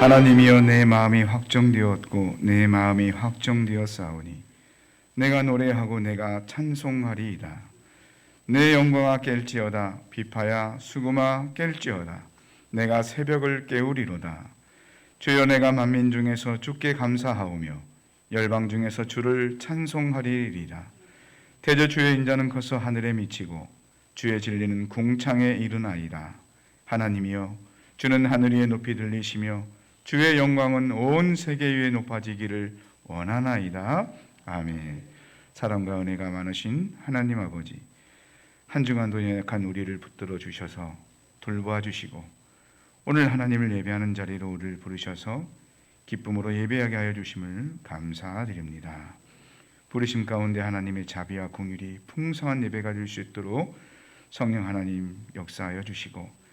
하나님이여, 내 마음이 확정되었고 내 마음이 확정되었사오니 내가 노래하고 내가 찬송하리이다. 내 영광아 깰지어다. 비파야 수금아 깰지어다. 내가 새벽을 깨우리로다. 주여, 내가 만민 중에서 주께 감사하오며 열방 중에서 주를 찬송하리이다. 대저 주의 인자는 커서 하늘에 미치고 주의 진리는 궁창에 이르나이다. 하나님이여, 주는 하늘 위에 높이 들리시며 주의 영광은 온 세계 위에 높아지기를 원하나이다. 아멘. 사랑과 은혜가 많으신 하나님 아버지, 한 주간도 연약한 우리를 붙들어 주셔서 돌보아 주시고 오늘 하나님을 예배하는 자리로 우리를 부르셔서 기쁨으로 예배하게 하여 주심을 감사드립니다. 부르심 가운데 하나님의 자비와 공율이 풍성한 예배가 될 수 있도록 성령 하나님 역사하여 주시고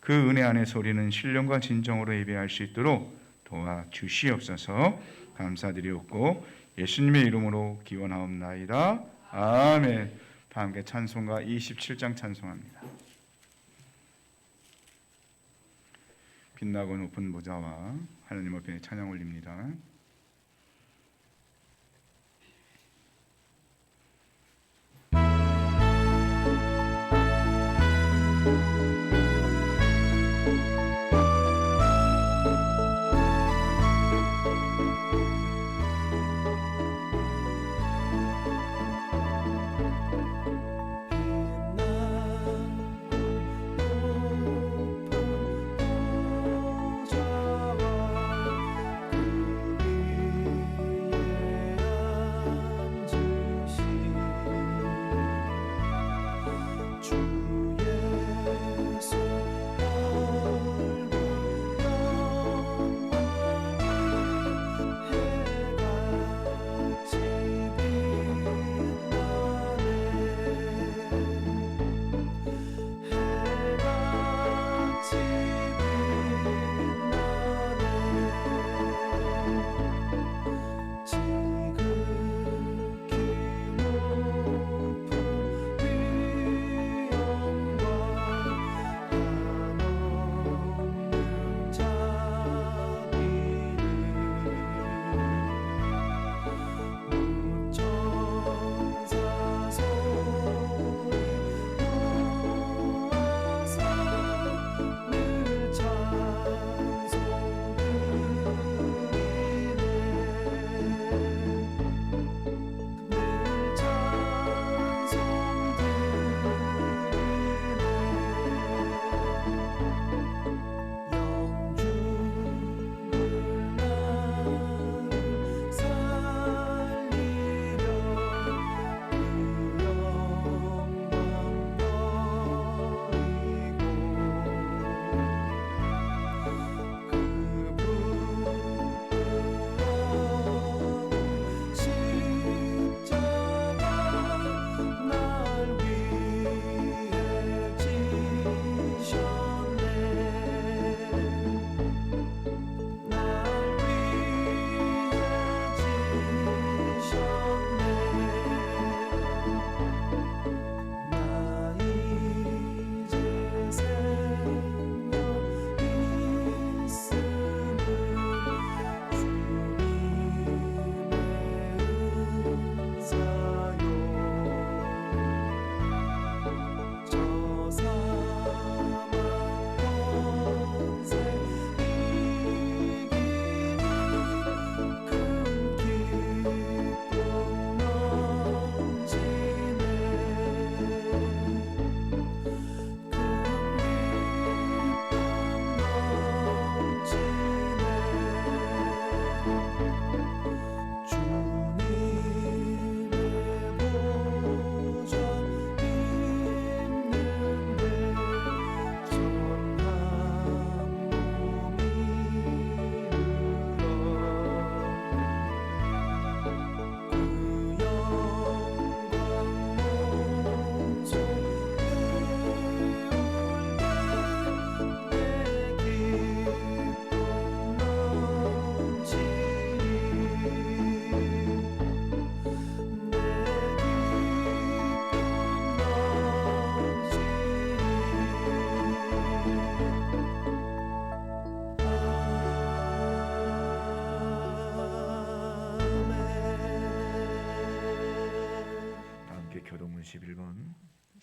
그 은혜 안에서 우리는 신령과 진정으로 예배할 수 있도록 도와주시옵소서. 감사드리옵고 예수님의 이름으로 기원하옵나이다. 아멘. 다 함께 찬송가 27장 찬송합니다. 빛나고 높은 보좌와 하나님 앞에 찬양 올립니다.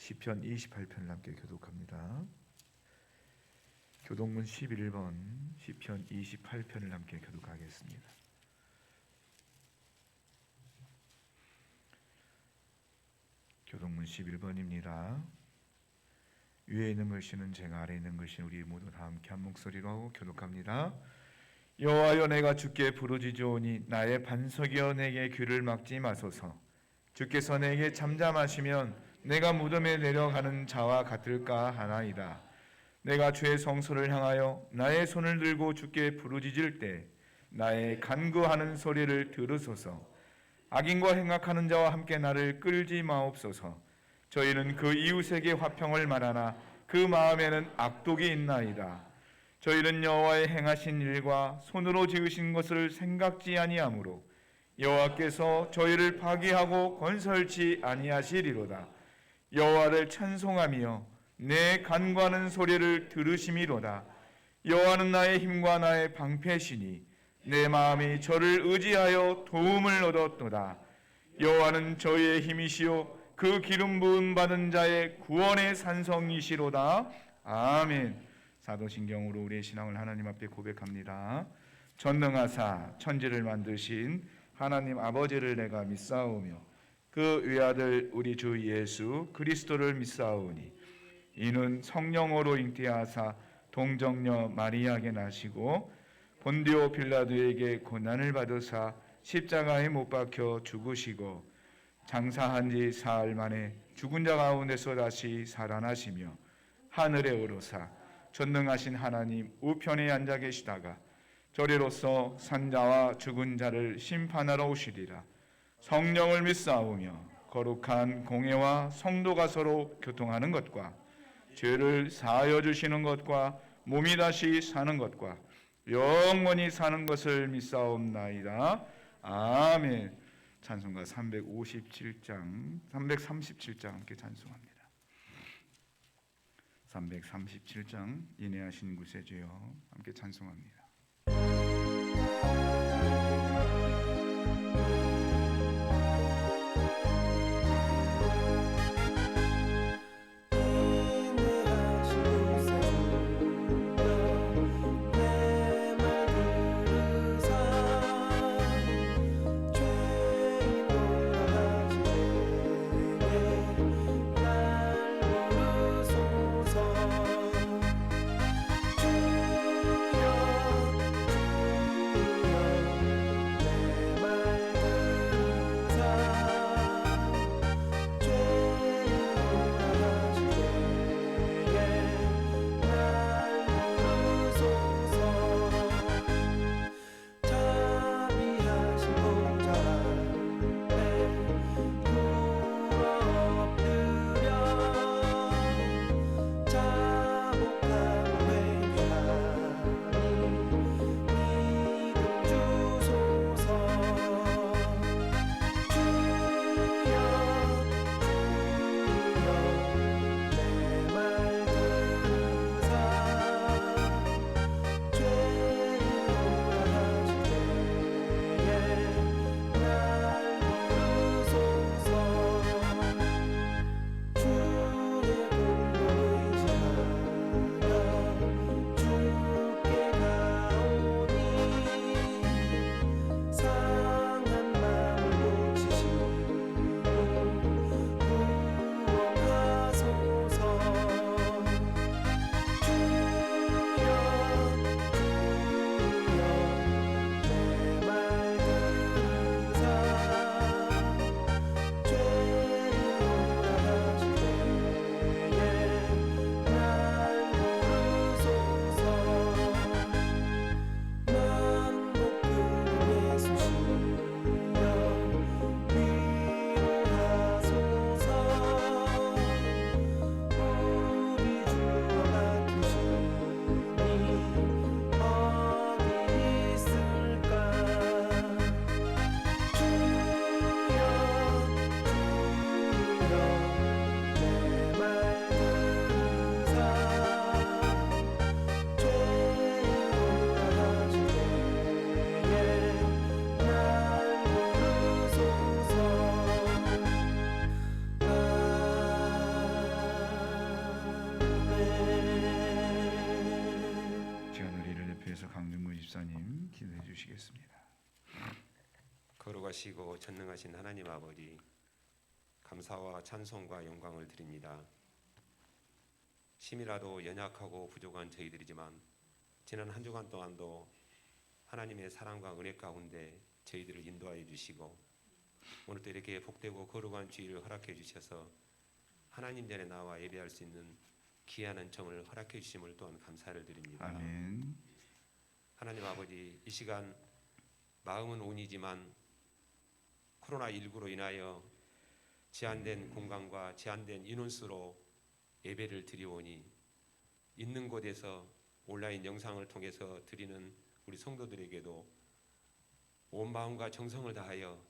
시편 28편을 함께 교독합니다. 교독문 11번 시편 28편을 함께 교독하겠습니다. 교독문 11번입니다. 위에 있는 글씨는 제가, 아래에 있는 글씨는 우리 모두 다 함께 한 목소리로 교독합니다. 여호와여, 내가 주께 부르짖으오니 나의 반석이여 내게 귀를 막지 마소서. 주께서 내게 잠잠하시면 내가 무덤에 내려가는 자와 같을까 하나이다. 내가 주의 성소를 향하여 나의 손을 들고 주께 부르짖을 때 나의 간구하는 소리를 들으소서. 악인과 행악하는 자와 함께 나를 끌지 마옵소서. 저희는 그 이웃에게 화평을 말하나 그 마음에는 악독이 있나이다. 저희는 여호와의 행하신 일과 손으로 지으신 것을 생각지 아니하므로 여호와께서 저희를 파괴하고 건설치 아니하시리로다. 여호와를 찬송하며 내 간구하는 소리를 들으심이로다. 여호와는 나의 힘과 나의 방패시니 내 마음이 저를 의지하여 도움을 얻었도다. 여호와는 저희의 힘이시요 그 기름 부음 받은 자의 구원의 산성이시로다. 아멘. 사도신경으로 우리의 신앙을 하나님 앞에 고백합니다. 전능하사 천지를 만드신 하나님 아버지를 내가 믿사오며 그 외아들 우리 주 예수 그리스도를 믿사오니 이는 성령으로 잉태하사 동정녀 마리아에게 나시고 본디오 빌라도에게 고난을 받으사 십자가에 못 박혀 죽으시고 장사한 지 사흘 만에 죽은 자 가운데서 다시 살아나시며 하늘에 오르사 전능하신 하나님 우편에 앉아 계시다가 저리로서 산자와 죽은 자를 심판하러 오시리라. 성령을 믿사오며 거룩한 공회와 성도가 서로 교통하는 것과 죄를 사하여 주시는 것과 몸이 다시 사는 것과 영원히 사는 것을 믿사옵나이다. 아멘. 찬송가 337장 함께 찬송합니다. 337장 인내하신 구세주여 함께 찬송합니다. 주여 이어지셔서 강준구 집사님 기도해 주시겠습니다. 거룩하시고 전능하신 하나님 아버지, 감사와 찬송과 영광을 드립니다. 심이라도 연약하고 부족한 저희들이지만 지난 한 주간 동안도 하나님의 사랑과 은혜 가운데 저희들을 인도하여 주시고 오늘도 이렇게 복되고 거룩한 주일을 허락해 주셔서 하나님 전에 나와 예배할 수 있는 귀한 은총을 허락해 주심을 또한 감사를 드립니다. 아멘. 하나님 아버지, 이 시간 마음은 온이지만 코로나19로 인하여 제한된 공간과 제한된 인원수로 예배를 드리오니 있는 곳에서 온라인 영상을 통해서 드리는 우리 성도들에게도 온 마음과 정성을 다하여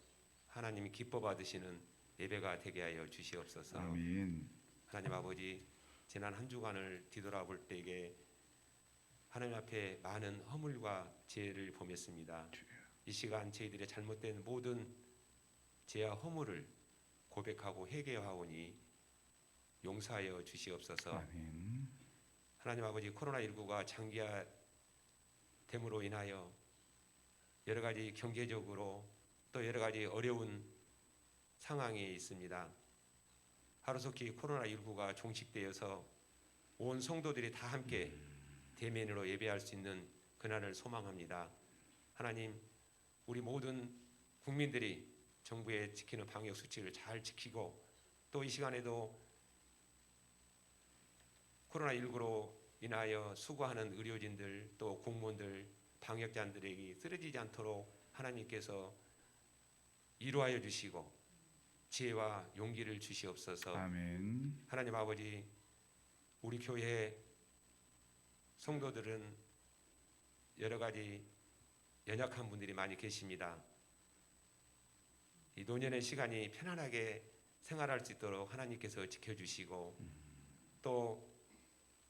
하나님이 기뻐 받으시는 예배가 되게 하여 주시옵소서. 아멘. 하나님 아버지, 지난 한 주간을 뒤돌아볼 때에 하나님 앞에 많은 허물과 죄를 범했습니다. 이 시간 저희들의 잘못된 모든 죄와 허물을 고백하고 회개하오니 용서하여 주시옵소서. 아멘. 하나님 아버지, 코로나19가 장기화됨으로 인하여 여러 가지 경제적으로 또 여러 가지 어려운 상황에 있습니다. 하루속히 코로나19가 종식되어서 온 성도들이 다 함께 대면으로 예배할 수 있는 그날을 소망합니다. 하나님, 우리 모든 국민들이 정부의 지키는 방역 수칙을 잘 지키고 또 이 시간에도 코로나19로 인하여 수고하는 의료진들 또 공무원들 방역자들에게 쓰러지지 않도록 하나님께서 이루하여 주시고 지혜와 용기를 주시옵소서. 아멘. 하나님 아버지, 우리 교회 성도들은 여러 가지 연약한 분들이 많이 계십니다. 이 노년의 시간이 편안하게 생활할 수 있도록 하나님께서 지켜주시고 또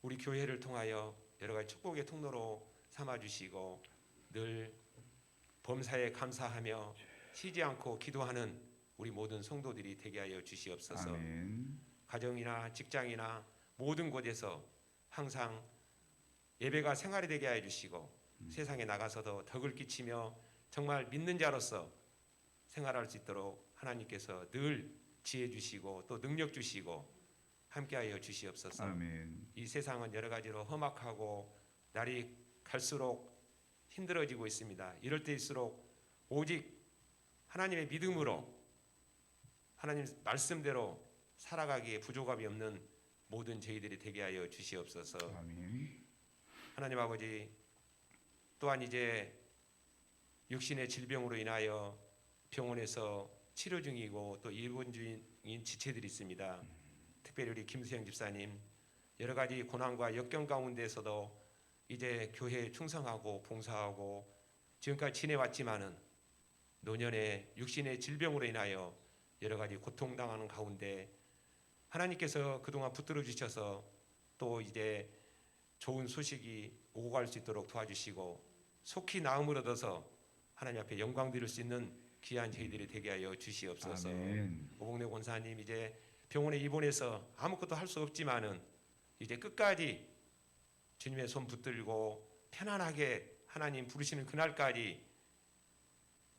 우리 교회를 통하여 여러 가지 축복의 통로로 삼아주시고 늘 범사에 감사하며 쉬지 않고 기도하는 우리 모든 성도들이 되게 하여 주시옵소서. 아멘. 가정이나 직장이나 모든 곳에서 항상 예배가 생활이 되게 하여 주시고 세상에 나가서도 덕을 끼치며 정말 믿는 자로서 생활할 수 있도록 하나님께서 늘 지혜 주시고 또 능력 주시고 함께하여 주시옵소서. 아멘. 이 세상은 여러 가지로 험악하고 날이 갈수록 힘들어지고 있습니다. 이럴 때일수록 오직 하나님의 믿음으로 하나님 말씀대로 살아가기에 부족함이 없는 모든 저희들이 되게 하여 주시옵소서. 아멘. 하나님 아버지, 또한 이제 육신의 질병으로 인하여 병원에서 치료 중이고 또 입원 중인 지체들이 있습니다. 특별히 우리 김수영 집사님, 여러 가지 고난과 역경 가운데서도 이제 교회에 충성하고 봉사하고 지금까지 지내왔지만은 노년의 육신의 질병으로 인하여 여러 가지 고통당하는 가운데 하나님께서 그동안 붙들어 주셔서 또 이제 좋은 소식이 오고 갈 수 있도록 도와주시고 속히 나음을 얻어서 하나님 앞에 영광 드릴 수 있는 귀한 저희들이 되게 하여 주시옵소서. 아멘. 오봉래 권사님, 이제 병원에 입원해서 아무것도 할 수 없지만은 이제 끝까지 주님의 손 붙들고 편안하게 하나님 부르시는 그날까지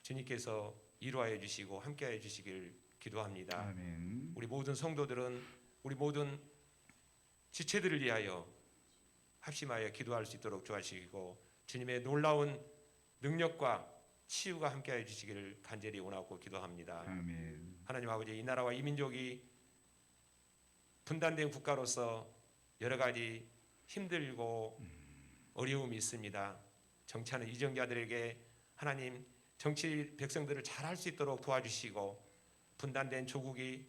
주님께서 이루하여 주시고 함께하여 주시길 기도합니다. 아멘. 우리 모든 성도들은 우리 모든 지체들을 위하여 합심하여 기도할 수 있도록 도와주시고 주님의 놀라운 능력과 치유가 함께하여 주시기를 간절히 원하고 기도합니다. 아멘. 하나님 아버지, 이 나라와 이 민족이 분단된 국가로서 여러 가지 힘들고 어려움이 있습니다. 정치하는 이정자들에게 하나님 정치 백성들을 잘할 수 있도록 도와주시고 분단된 조국이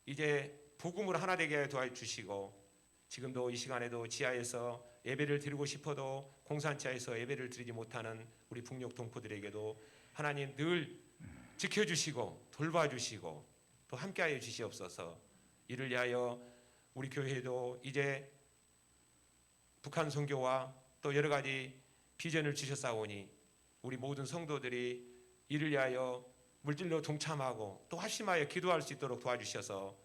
이제 복음으로 하나 되게 도와주시고 지금도 이 시간에도 지하에서 예배를 드리고 싶어도 공산지하에서 예배를 드리지 못하는 우리 북녘 동포들에게도 하나님 늘 지켜주시고 돌봐주시고 또 함께하여 주시옵소서. 이를 위하여 우리 교회도 이제 북한 선교와 또 여러 가지 비전을 주셨사오니 우리 모든 성도들이 이를 위하여 물질로 동참하고 또 합심하여 기도할 수 있도록 도와주셔서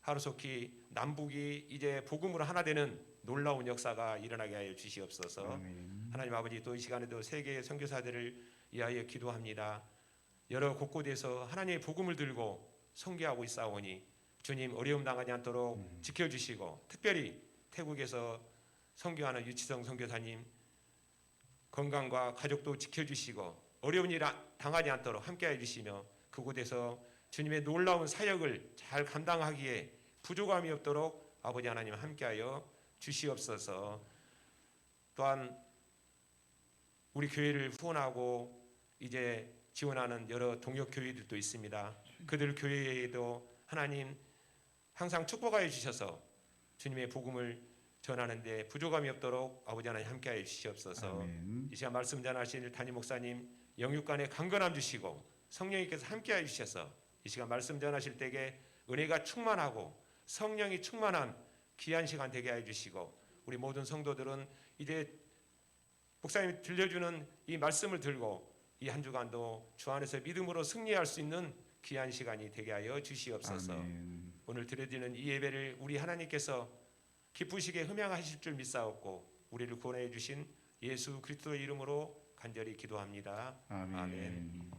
하루속히 남북이 이제 복음으로 하나 되는 놀라운 역사가 일어나게 하여 주시옵소서. 아멘. 하나님 아버지, 또 이 시간에도 세계 선교사들을 위하여 기도합니다. 여러 곳곳에서 하나님의 복음을 들고 선교하고 있사오니 주님 어려움 당하지 않도록 지켜주시고, 특별히 태국에서 선교하는 유치성 선교사님 건강과 가족도 지켜주시고 어려운 일 당하지 않도록 함께해 주시며, 그곳에서 주님의 놀라운 사역을 잘 감당하기에 부족함이 없도록 아버지 하나님 함께하여 주시옵소서. 또한 우리 교회를 후원하고 이제 지원하는 여러 동역 교회들도 있습니다. 그들 교회에도 하나님 항상 축복하여 주셔서 주님의 복음을 전하는데 부족함이 없도록 아버지 하나님 함께하여 주시옵소서. 아멘. 이 시간 말씀 전하실 담임 목사님 영육간에 강건함 주시고 성령님께서 함께하여 주셔서 이 시간 말씀 전하실 때에 은혜가 충만하고 성령이 충만한 귀한 시간 되게 해 주시고, 우리 모든 성도들은 이제 목사님이 들려주는 이 말씀을 들고 이 한 주간도 주 안에서 믿음으로 승리할 수 있는 귀한 시간이 되게 하여 주시옵소서. 아멘. 오늘 드려지는 이 예배를 우리 하나님께서 기쁘시게 흠양하실 줄 믿사옵고 우리를 구원해 주신 예수 그리스도의 이름으로 간절히 기도합니다. 아멘. 아멘.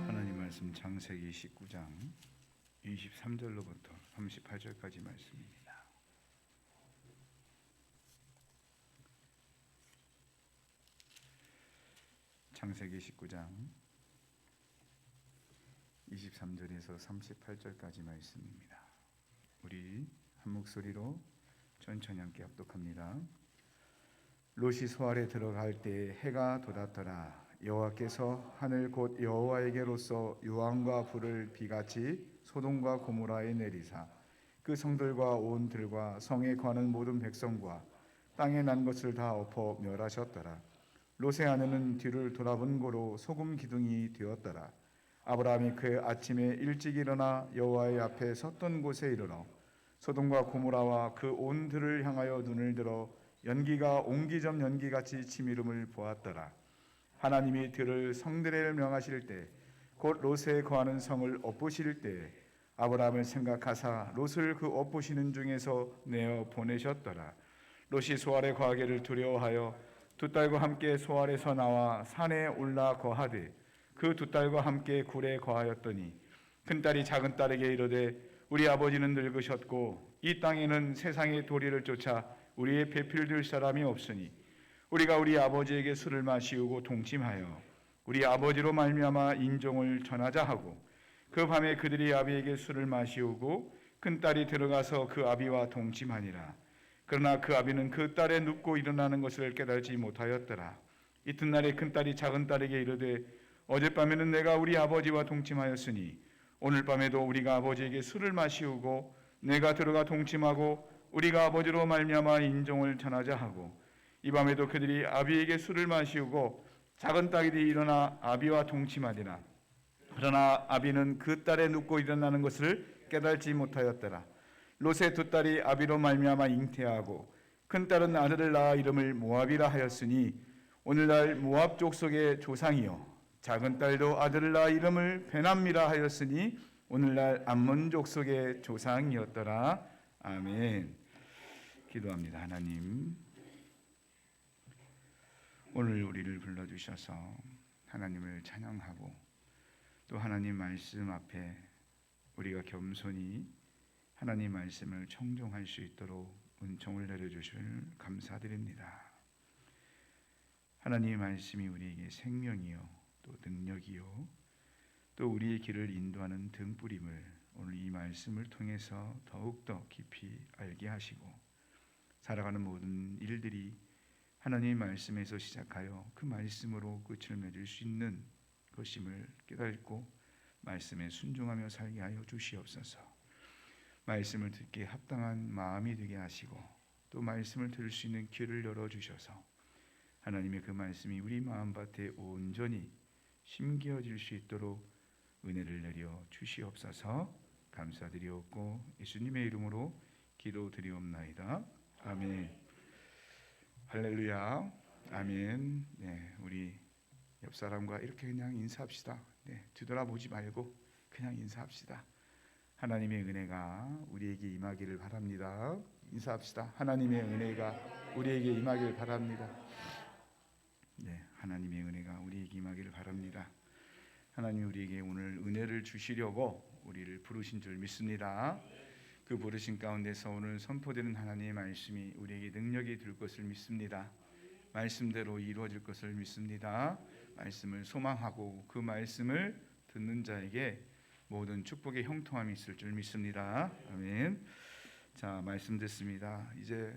하나님 말씀 창세기 19장 23절로부터 38절까지 말씀입니다. 창세기 19장 23절에서 38절까지 말씀입니다. 우리 한 목소리로 천천히 함께 합독합니다. 롯이 소알에 들어갈 때 해가 돋았더라. 여호와께서 하늘 곧 여호와에게로서 유황과 불을 비같이 소돔과 고모라에 내리사 그 성들과 온 들과 성에 거하는 모든 백성과 땅에 난 것을 다 엎어 멸하셨더라. 롯의 아내는 뒤를 돌아본 고로 소금 기둥이 되었더라. 아브라함이 그 아침에 일찍 일어나 여호와의 앞에 섰던 곳에 이르러 소돔과 고모라와 그 온 들을 향하여 눈을 들어 연기가 옹기점 연기같이 치미름을 보았더라. 하나님이 들을 성들을 명하실 때 곧 롯에 거하는 성을 엎으실 때 아브라함을 생각하사 롯을 그 엎으시는 중에서 내어 보내셨더라. 롯이 소알에 거하기를 두려워하여 두 딸과 함께 소알에서 나와 산에 올라 거하되 그 두 딸과 함께 굴에 거하였더니 큰 딸이 작은 딸에게 이르되 우리 아버지는 늙으셨고 이 땅에는 세상의 도리를 쫓아 우리의 배필 들 사람이 없으니 우리가 우리 아버지에게 술을 마시우고 동침하여 우리 아버지로 말미암아 인종을 전하자 하고 그 밤에 그들이 아비에게 술을 마시우고 큰 딸이 들어가서 그 아비와 동침하니라. 그러나 그 아비는 그 딸의 눕고 일어나는 것을 깨달지 못하였더라. 이튿날에 큰 딸이 작은 딸에게 이르되 어젯밤에는 내가 우리 아버지와 동침하였으니 오늘 밤에도 우리가 아버지에게 술을 마시우고 내가 들어가 동침하고 우리가 아버지로 말미암아 인종을 전하자 하고 이 밤에도 그들이 아비에게 술을 마시우고 작은 딸이 일어나 아비와 동침하니라. 그러나 아비는 그 딸의 눕고 일어나는 것을 깨달지 못하였더라. 롯의 두 딸이 아비로 말미암아 잉태하고 큰 딸은 아들을 낳아 이름을 모압이라 하였으니 오늘날 모압 족속의 조상이요 작은 딸도 아들을 낳아 이름을 베남미라 하였으니 오늘날 암몬 족속의 조상이었더라. 아멘. 기도합니다. 하나님, 오늘 우리를 불러주셔서 하나님을 찬양하고 또 하나님 말씀 앞에 우리가 겸손히 하나님 말씀을 청종할 수 있도록 은총을 내려주실 감사드립니다. 하나님의 말씀이 우리에게 생명이요 또 능력이요 또 우리의 길을 인도하는 등불임을 오늘 이 말씀을 통해서 더욱더 깊이 알게 하시고 살아가는 모든 일들이 하나님의 말씀에서 시작하여 그 말씀으로 끝을 맺을 수 있는 것임을 깨닫고 말씀에 순종하며 살게 하여 주시옵소서. 말씀을 듣기에 합당한 마음이 되게 하시고 또 말씀을 들을 수 있는 귀를 열어주셔서 하나님의 그 말씀이 우리 마음밭에 온전히 심겨질 수 있도록 은혜를 내려 주시옵소서. 감사드리옵고 예수님의 이름으로 기도드리옵나이다. 아멘. 할렐루야. 아멘. 네, 우리 옆 사람과 이렇게 그냥 인사합시다. 네, 뒤돌아보지 말고 그냥 인사합시다. 하나님의 은혜가 우리에게 임하기를 바랍니다. 인사합시다. 하나님의 은혜가 우리에게 임하기를 바랍니다. 네, 하나님의 은혜가 우리에게 임하기를 바랍니다. 하나님 우리에게 오늘 은혜를 주시려고 우리를 부르신 줄 믿습니다. 그 부르신 가운데서 오늘 선포되는 하나님의 말씀이 우리에게 능력이 될 것을 믿습니다. 말씀대로 이루어질 것을 믿습니다. 말씀을 소망하고 그 말씀을 듣는 자에게 모든 축복의 형통함이 있을 줄 믿습니다. 아멘. 자, 말씀 듣습니다. 이제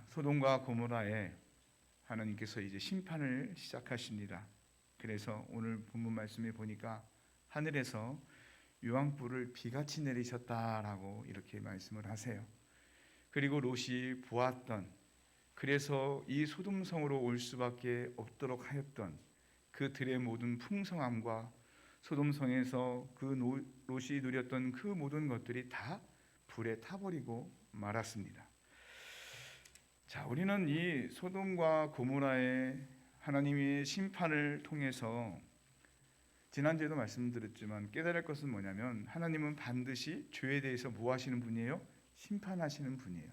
소돔과 고모라에 하나님께서 이제 심판을 시작하십니다. 그래서 오늘 본문 말씀에 보니까 하늘에서 유황불을 비같이 내리셨다라고 이렇게 말씀을 하세요. 그리고 롯이 보았던, 그래서 이 소돔성으로 올 수밖에 없도록 하였던 그 들의 모든 풍성함과 소돔성에서 그 롯이 누렸던 그 모든 것들이 다 불에 타버리고 말았습니다. 자, 우리는 이 소돔과 고모라의 하나님의 심판을 통해서 지난주에도 말씀드렸지만 깨달을 것은 뭐냐면 하나님은 반드시 죄에 대해서 뭐 하시는 분이에요? 심판하시는 분이에요.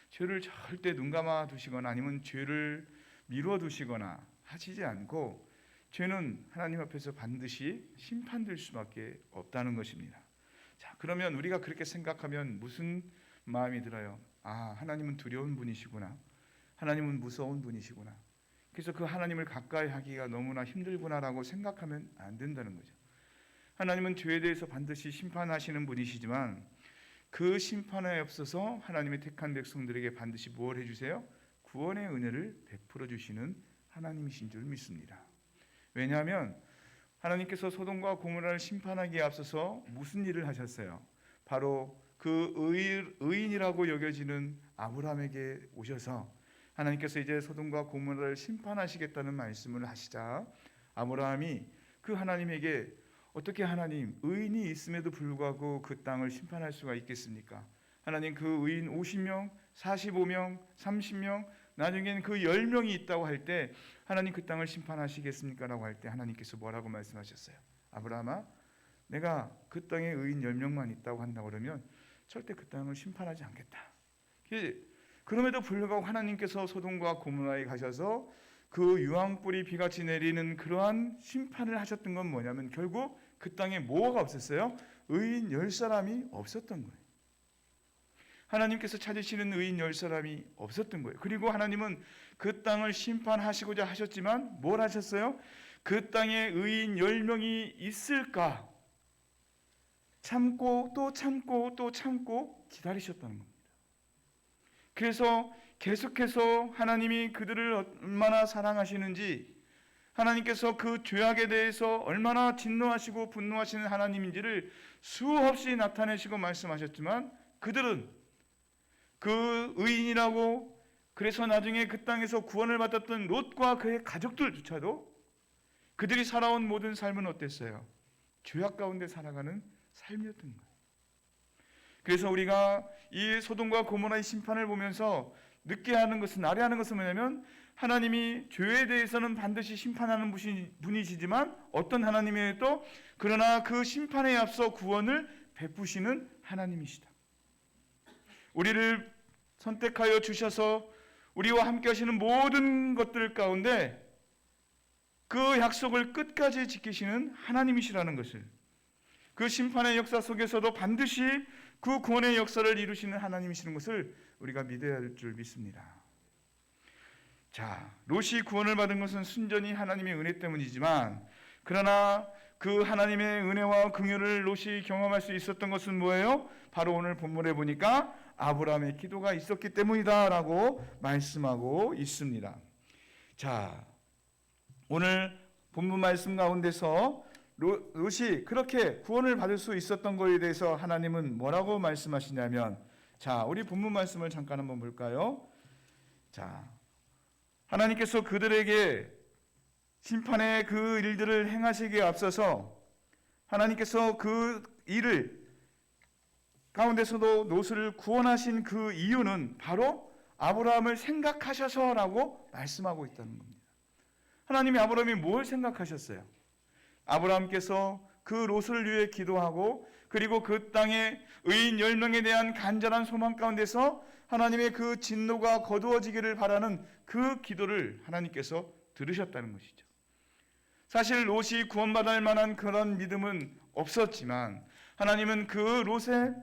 죄를 절대 눈 감아 두시거나 아니면 죄를 미루어 두시거나 하시지 않고 죄는 하나님 앞에서 반드시 심판될 수밖에 없다는 것입니다. 자, 그러면 우리가 그렇게 생각하면 무슨 마음이 들어요? 아, 하나님은 두려운 분이시구나. 하나님은 무서운 분이시구나. 그래서 그 하나님을 가까이 하기가 너무나 힘들구나라고 생각하면 안 된다는 거죠. 하나님은 죄에 대해서 반드시 심판하시는 분이시지만 그 심판에 앞서서 하나님의 택한 백성들에게 반드시 뭘 해주세요? 구원의 은혜를 베풀어 주시는 하나님이신 줄 믿습니다. 왜냐하면 하나님께서 소돔과 고모라를 심판하기에 앞서서 무슨 일을 하셨어요? 바로 그 의인이라고 여겨지는 아브라함에게 오셔서 하나님께서 이제 소돔과 고모라를 심판하시겠다는 말씀을 하시자 아브라함이 그 하나님에게 어떻게 하나님 의인이 있음에도 불구하고 그 땅을 심판할 수가 있겠습니까? 하나님 그 의인 50명, 45명, 30명 나중에는 그 10명이 있다고 할 때 하나님 그 땅을 심판하시겠습니까? 라고 할 때 하나님께서 뭐라고 말씀하셨어요? 아브라함아, 내가 그 땅에 의인 10명만 있다고 한다고 그러면 절대 그 땅을 심판하지 않겠다. 그럼에도 불구하고 하나님께서 소돔과 고모라에 가셔서 그 유황불이 비같이 내리는 그러한 심판을 하셨던 건 뭐냐면 결국 그 땅에 뭐가 없었어요? 의인 10사람이 없었던 거예요. 하나님께서 찾으시는 의인 10사람이 없었던 거예요. 그리고 하나님은 그 땅을 심판하시고자 하셨지만 뭘 하셨어요? 그 땅에 의인 10명이 있을까? 참고 또 참고 또 참고 기다리셨다는 겁니다. 그래서 계속해서 하나님이 그들을 얼마나 사랑하시는지, 하나님께서 그 죄악에 대해서 얼마나 진노하시고 분노하시는 하나님인지를 수없이 나타내시고 말씀하셨지만 그들은 그 의인이라고 그래서 나중에 그 땅에서 구원을 받았던 롯과 그의 가족들조차도 그들이 살아온 모든 삶은 어땠어요? 죄악 가운데 살아가는 삶이었던 거예요. 그래서 우리가 이 소돔과 고모라의 심판을 보면서 느끼게 하는 것은, 나래하는 것은 뭐냐면 하나님이 죄에 대해서는 반드시 심판하는 분이시지만 어떤 하나님이에요 또? 그러나 그 심판에 앞서 구원을 베푸시는 하나님이시다. 우리를 선택하여 주셔서 우리와 함께 하시는 모든 것들 가운데 그 약속을 끝까지 지키시는 하나님이시라는 것을, 그 심판의 역사 속에서도 반드시 그 구원의 역사를 이루시는 하나님이시는 것을 우리가 믿어야 할 줄 믿습니다. 자, 롯이 구원을 받은 것은 순전히 하나님의 은혜 때문이지만 그러나 그 하나님의 은혜와 긍휼을 롯이 경험할 수 있었던 것은 뭐예요? 바로 오늘 본문에 보니까 아브라함의 기도가 있었기 때문이다라고 말씀하고 있습니다. 자, 오늘 본문 말씀 가운데서 롯이 그렇게 구원을 받을 수 있었던 것에 대해서 하나님은 뭐라고 말씀하시냐면, 자, 우리 본문 말씀을 잠깐 한번 볼까요? 자, 하나님께서 그들에게 심판의 그 일들을 행하시기에 앞서서 하나님께서 그 일을 가운데서도 롯을 구원하신 그 이유는 바로 아브라함을 생각하셔서라고 말씀하고 있다는 겁니다. 하나님이 아브라함이 뭘 생각하셨어요? 아브라함께서 그 롯을 위해 기도하고 그리고 그 땅에 의인 10명에 대한 간절한 소망 가운데서 하나님의 그 진노가 거두어지기를 바라는 그 기도를 하나님께서 들으셨다는 것이죠. 사실 롯이 구원받을 만한 그런 믿음은 없었지만 하나님은 그 롯의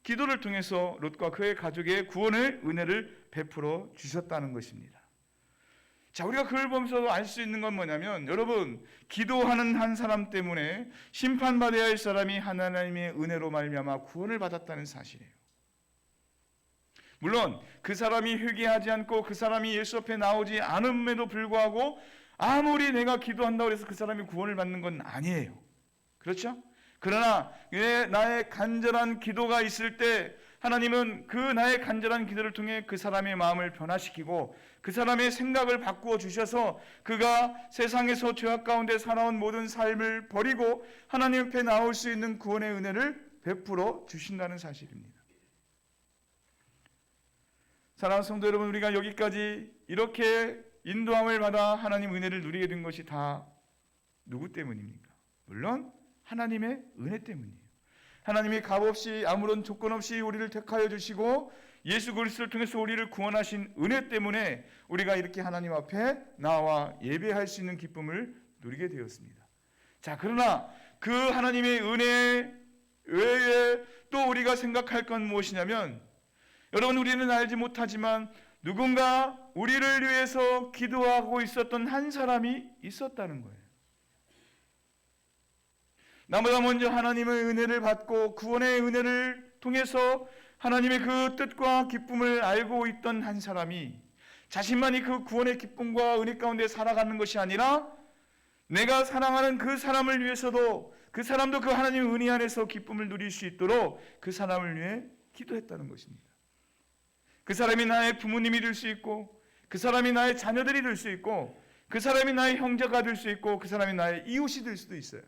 기도를 통해서 롯과 그의 가족의 구원의 은혜를 베풀어 주셨다는 것입니다. 자, 우리가 그걸 보면서 알 수 있는 건 뭐냐면, 여러분, 기도하는 한 사람 때문에 심판받아야 할 사람이 하나님의 은혜로 말미암아 구원을 받았다는 사실이에요. 물론 그 사람이 회개하지 않고 그 사람이 예수 앞에 나오지 않음에도 불구하고 아무리 내가 기도한다고 해서 그 사람이 구원을 받는 건 아니에요. 그렇죠? 그러나 나의 간절한 기도가 있을 때 하나님은 그 나의 간절한 기도를 통해 그 사람의 마음을 변화시키고 그 사람의 생각을 바꾸어 주셔서 그가 세상에서 죄악 가운데 살아온 모든 삶을 버리고 하나님 앞에 나올 수 있는 구원의 은혜를 베풀어 주신다는 사실입니다. 사랑하는 성도 여러분, 우리가 여기까지 이렇게 인도함을 받아 하나님 은혜를 누리게 된 것이 다 누구 때문입니까? 물론 하나님의 은혜 때문이에요. 하나님이 값없이 아무런 조건 없이 우리를 택하여 주시고 예수 그리스도를 통해서 우리를 구원하신 은혜 때문에 우리가 이렇게 하나님 앞에 나와 예배할 수 있는 기쁨을 누리게 되었습니다. 자, 그러나 그 하나님의 은혜 외에 또 우리가 생각할 건 무엇이냐면, 여러분, 우리는 알지 못하지만 누군가 우리를 위해서 기도하고 있었던 한 사람이 있었다는 거예요. 나보다 먼저 하나님의 은혜를 받고 구원의 은혜를 통해서 하나님의 그 뜻과 기쁨을 알고 있던 한 사람이 자신만이 그 구원의 기쁨과 은혜 가운데 살아가는 것이 아니라 내가 사랑하는 그 사람을 위해서도 그 사람도 그 하나님의 은혜 안에서 기쁨을 누릴 수 있도록 그 사람을 위해 기도했다는 것입니다. 그 사람이 나의 부모님이 될 수 있고 그 사람이 나의 자녀들이 될 수 있고 그 사람이 나의 형제가 될 수 있고 그 사람이 나의 이웃이 될 수도 있어요.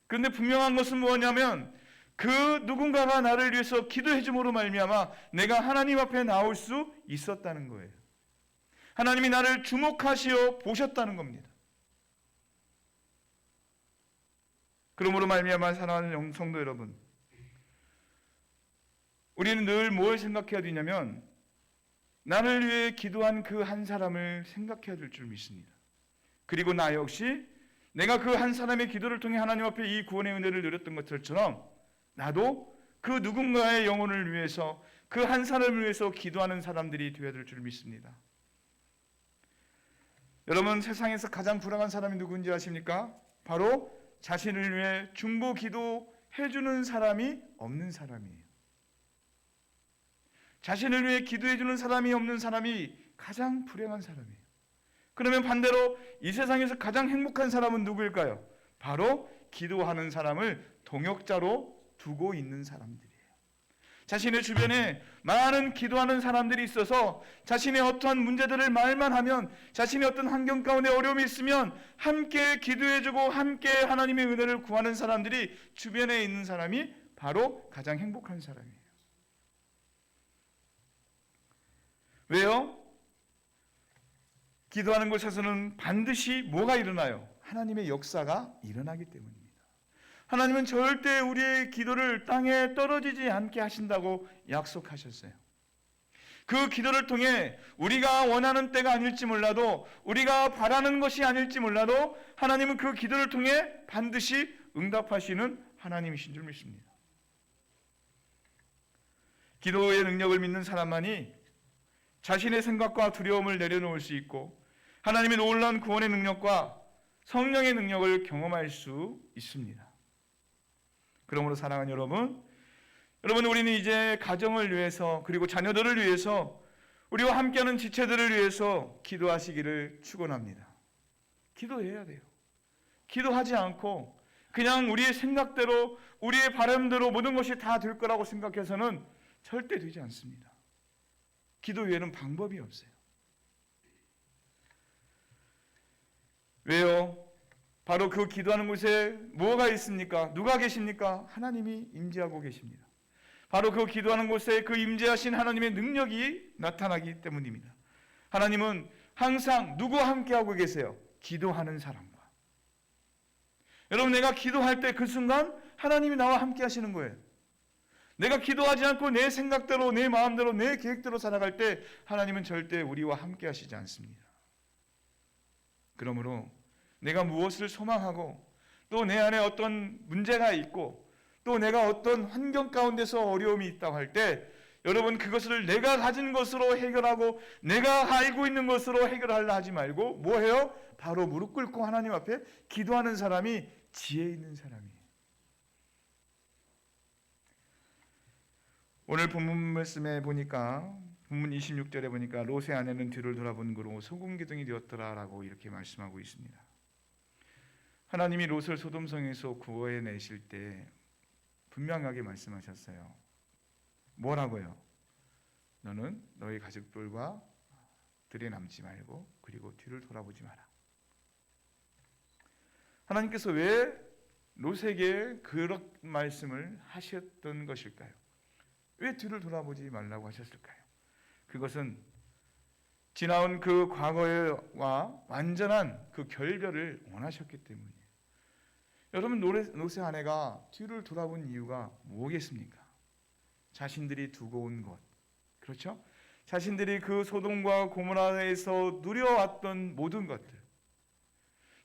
그런데 분명한 것은 뭐냐면 그 누군가가 나를 위해서 기도해 줌으로 말미암아 내가 하나님 앞에 나올 수 있었다는 거예요. 하나님이 나를 주목하시어 보셨다는 겁니다. 그러므로 말미암아 사랑하는 성도 여러분, 우리는 늘 뭘 생각해야 되냐면 나를 위해 기도한 그 한 사람을 생각해야 될 줄 믿습니다. 그리고 나 역시 내가 그 한 사람의 기도를 통해 하나님 앞에 이 구원의 은혜를 누렸던 것처럼 나도 그 누군가의 영혼을 위해서 그 한 사람을 위해서 기도하는 사람들이 되어야 될 줄 믿습니다. 여러분, 세상에서 가장 불행한 사람이 누구인지 아십니까? 바로 자신을 위해 중보 기도해주는 사람이 없는 사람이에요. 자신을 위해 기도해주는 사람이 없는 사람이 가장 불행한 사람이에요. 그러면 반대로 이 세상에서 가장 행복한 사람은 누구일까요? 바로 기도하는 사람을 동역자로 두고 있는 사람들이에요. 자신의 주변에 많은 기도하는 사람들이 있어서 자신의 어떠한 문제들을 말만 하면, 자신의 어떤 환경 가운데 어려움이 있으면 함께 기도해주고 함께 하나님의 은혜를 구하는 사람들이 주변에 있는 사람이 바로 가장 행복한 사람이에요. 왜요? 기도하는 곳에서는 반드시 뭐가 일어나요? 하나님의 역사가 일어나기 때문입니다. 하나님은 절대 우리의 기도를 땅에 떨어지지 않게 하신다고 약속하셨어요. 그 기도를 통해 우리가 원하는 때가 아닐지 몰라도, 우리가 바라는 것이 아닐지 몰라도 하나님은 그 기도를 통해 반드시 응답하시는 하나님이신 줄 믿습니다. 기도의 능력을 믿는 사람만이 자신의 생각과 두려움을 내려놓을 수 있고 하나님의 놀라운 구원의 능력과 성령의 능력을 경험할 수 있습니다. 그러므로 사랑하는 여러분, 우리는 이제 가정을 위해서, 그리고 자녀들을 위해서, 우리와 함께하는 지체들을 위해서 기도하시기를 축원합니다. 기도해야 돼요. 기도하지 않고 그냥 우리의 생각대로, 우리의 바람대로 모든 것이 다 될 거라고 생각해서는 절대 되지 않습니다. 기도 외에는 방법이 없어요. 왜요? 바로 그 기도하는 곳에 뭐가 있습니까? 누가 계십니까? 하나님이 임재하고 계십니다. 바로 그 기도하는 곳에 그 임재하신 하나님의 능력이 나타나기 때문입니다. 하나님은 항상 누구와 함께하고 계세요? 기도하는 사람과. 여러분, 내가 기도할 때 그 순간 하나님이 나와 함께 하시는 거예요. 내가 기도하지 않고 내 생각대로, 내 마음대로, 내 계획대로 살아갈 때 하나님은 절대 우리와 함께 하시지 않습니다. 그러므로 내가 무엇을 소망하고 또 내 안에 어떤 문제가 있고 또 내가 어떤 환경 가운데서 어려움이 있다고 할 때 여러분, 그것을 내가 가진 것으로 해결하고 내가 알고 있는 것으로 해결하려 하지 말고 뭐해요? 바로 무릎 꿇고 하나님 앞에 기도하는 사람이 지혜 있는 사람이에요. 오늘 본문 말씀에 보니까 본문 26절에 보니까 롯의 아내는 뒤를 돌아본 그로 소금 기둥이 되었더라라고 이렇게 말씀하고 있습니다. 하나님이 롯을 소돔성에서 구원해내실 때 분명하게 말씀하셨어요. 뭐라고요? 너는 너희 가족들과 들에 남지 말고 그리고 뒤를 돌아보지 마라. 하나님께서 왜 롯에게 그런 말씀을 하셨던 것일까요? 왜 뒤를 돌아보지 말라고 하셨을까요? 그것은 지나온 그 과거와 완전한 그 결별을 원하셨기 때문이에요. 여러분, 롯의 아내가 뒤를 돌아본 이유가 뭐겠습니까? 자신들이 두고 온 것, 그렇죠? 자신들이 그 소돔과 고모라에서 누려왔던 모든 것들,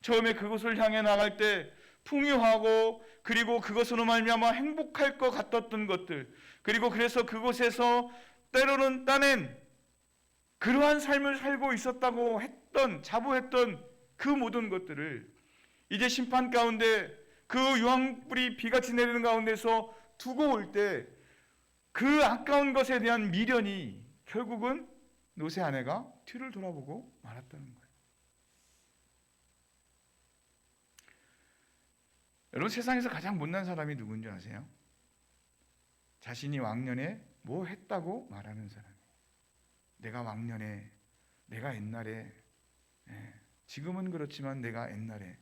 처음에 그곳을 향해 나갈 때 풍요하고 그리고 그것으로 말미암아 행복할 것 같았던 것들, 그리고 그래서 그곳에서 때로는 따낸 그러한 삶을 살고 있었다고 했던, 자부했던 그 모든 것들을 이제 심판 가운데 그 유황불이 비같이 내리는 가운데서 두고 올 때 그 아까운 것에 대한 미련이 결국은 롯의 아내가 뒤를 돌아보고 말았다는 거예요. 여러분, 세상에서 가장 못난 사람이 누군지 아세요? 자신이 왕년에 뭐 했다고 말하는 사람이에요. 내가 왕년에, 내가 옛날에, 지금은 그렇지만 내가 옛날에.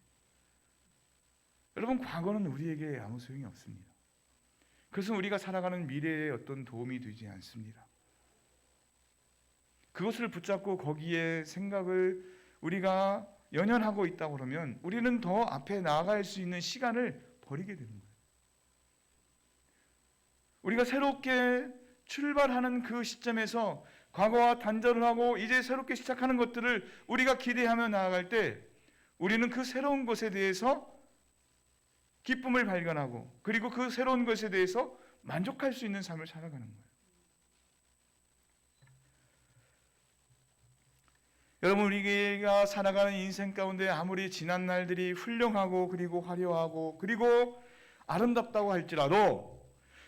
여러분, 과거는 우리에게 아무 소용이 없습니다. 그것은 우리가 살아가는 미래에 어떤 도움이 되지 않습니다. 그것을 붙잡고 거기에 생각을 우리가 연연하고 있다 그러면 우리는 더 앞에 나아갈 수 있는 시간을 버리게 되는 거예요. 우리가 새롭게 출발하는 그 시점에서 과거와 단절을 하고 이제 새롭게 시작하는 것들을 우리가 기대하며 나아갈 때 우리는 그 새로운 것에 대해서 기쁨을 발견하고 그리고 그 새로운 것에 대해서 만족할 수 있는 삶을 살아가는 거예요. 여러분, 우리가 살아가는 인생 가운데 아무리 지난 날들이 훌륭하고 그리고 화려하고 그리고 아름답다고 할지라도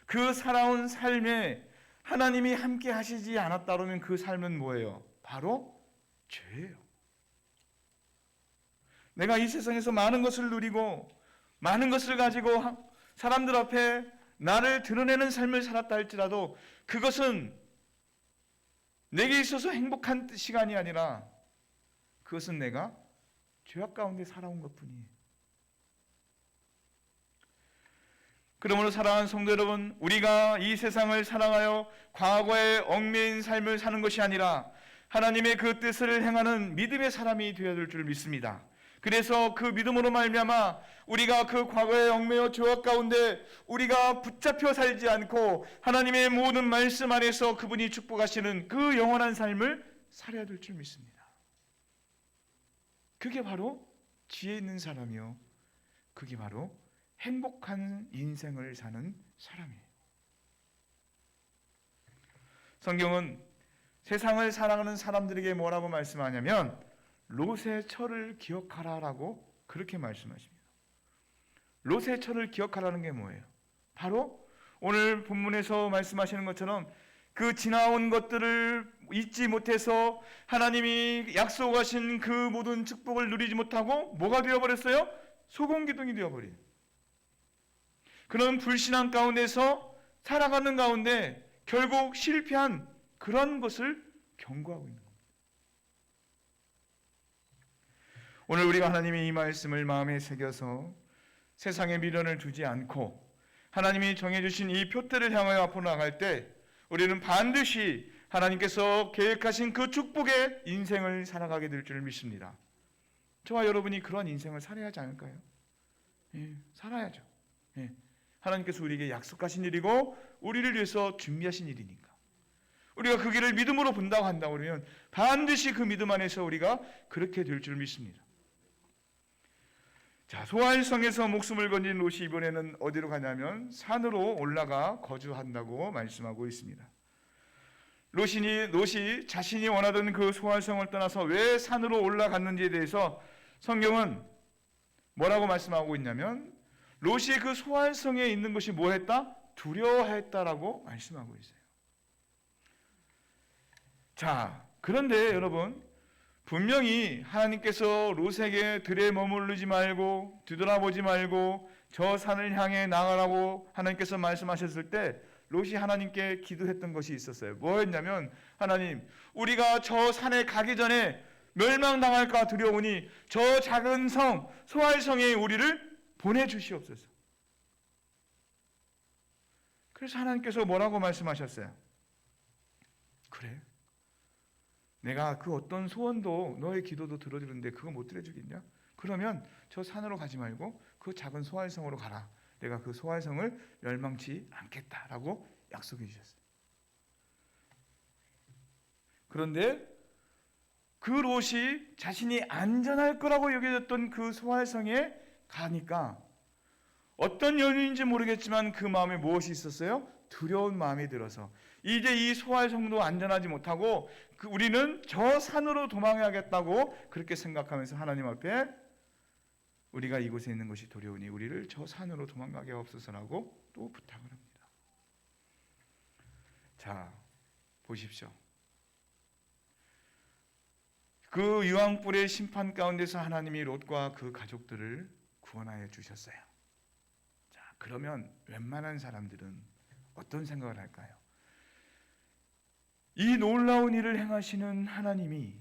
그 살아온 삶에 하나님이 함께 하시지 않았다면 그 삶은 뭐예요? 바로 죄예요. 내가 이 세상에서 많은 것을 누리고 많은 것을 가지고 사람들 앞에 나를 드러내는 삶을 살았다 할지라도 그것은 내게 있어서 행복한 시간이 아니라 그것은 내가 죄악 가운데 살아온 것뿐이에요. 그러므로 사랑하는 성도 여러분, 우리가 이 세상을 살아가여 과거에 얽매인 삶을 사는 것이 아니라 하나님의 그 뜻을 행하는 믿음의 사람이 되어야 될 줄 믿습니다. 그래서 그 믿음으로 말미암아 우리가 그 과거의 얽매여 죄악 가운데 우리가 붙잡혀 살지 않고 하나님의 모든 말씀 안에서 그분이 축복하시는 그 영원한 삶을 살아야 될 줄 믿습니다. 그게 바로 지혜 있는 사람이요, 그게 바로 행복한 인생을 사는 사람이에요. 성경은 세상을 살아가는 사람들에게 뭐라고 말씀하냐면 롯의 철을 기억하라라고 그렇게 말씀하십니다. 롯의 철을 기억하라는 게 뭐예요? 바로 오늘 본문에서 말씀하시는 것처럼 그 지나온 것들을 잊지 못해서 하나님이 약속하신 그 모든 축복을 누리지 못하고 뭐가 되어버렸어요? 소금기둥이 되어버린 그런 불신앙 가운데서 살아가는 가운데 결국 실패한 그런 것을 경고하고 있는 겁니다. 오늘 우리가 하나님의 이 말씀을 마음에 새겨서 세상에 미련을 두지 않고 하나님이 정해주신 이 표대를 향하여 앞으로 나갈 때 우리는 반드시 하나님께서 계획하신 그 축복의 인생을 살아가게 될 줄 믿습니다. 저와 여러분이 그런 인생을 살아야 하지 않을까요? 예, 살아야죠. 예, 하나님께서 우리에게 약속하신 일이고 우리를 위해서 준비하신 일이니까 우리가 그 길을 믿음으로 본다고 한다고 그러면 반드시 그 믿음 안에서 우리가 그렇게 될 줄 믿습니다. 자, 소알성에서 목숨을 건진 롯이 이번에는 어디로 가냐면 산으로 올라가 거주한다고 말씀하고 있습니다. 롯이 자신이 원하던 그 소알성을 떠나서 왜 산으로 올라갔는지에 대해서 성경은 뭐라고 말씀하고 있냐면 롯이 그 소알성에 있는 것이 뭐했다? 두려워했다라고 말씀하고 있어요. 자, 그런데 여러분 분명히 하나님께서 롯에게 들에 머무르지 말고 뒤돌아보지 말고 저 산을 향해 나가라고 하나님께서 말씀하셨을 때 롯이 하나님께 기도했던 것이 있었어요. 뭐였냐면 하나님 우리가 저 산에 가기 전에 멸망당할까 두려우니 저 작은 성 소알성에 우리를 보내주시옵소서. 그래서 하나님께서 뭐라고 말씀하셨어요? 그래 내가 그 어떤 소원도 너의 기도도 들어주는데 그거 못 들어주겠냐? 그러면 저 산으로 가지 말고 그 작은 소알성으로 가라. 내가 그 소알성을 멸망치 않겠다라고 약속해 주셨어요. 그런데 그 롯이 자신이 안전할 거라고 여겨졌던 그 소알성에 가니까 어떤 연유인지 모르겠지만 그 마음에 무엇이 있었어요? 두려운 마음이 들어서 이제 이 소알성도 안전하지 못하고 우리는 저 산으로 도망해야겠다고 그렇게 생각하면서 하나님 앞에 우리가 이곳에 있는 것이 두려우니 우리를 저 산으로 도망가게 하옵소서라고 또 부탁을 합니다. 자, 보십시오. 그 유황불의 심판 가운데서 하나님이 롯과 그 가족들을 구원하여 주셨어요. 자, 그러면 웬만한 사람들은 어떤 생각을 할까요? 이 놀라운 일을 행하시는 하나님이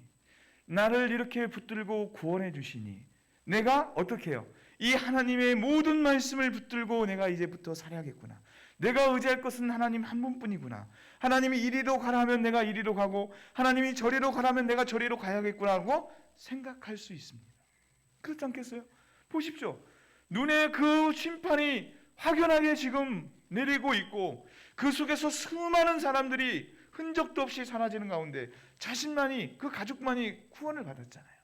나를 이렇게 붙들고 구원해 주시니 내가 어떻게 해요? 이 하나님의 모든 말씀을 붙들고 내가 이제부터 살아야겠구나. 내가 의지할 것은 하나님 한 분뿐이구나. 하나님이 이리로 가라면 내가 이리로 가고 하나님이 저리로 가라면 내가 저리로 가야겠구나 하고 생각할 수 있습니다. 그렇지 않겠어요? 보십시오. 눈에 그 심판이 확연하게 지금 내리고 있고 그 속에서 수많은 사람들이 흔적도 없이 사라지는 가운데 자신만이 그 가족만이 구원을 받았잖아요.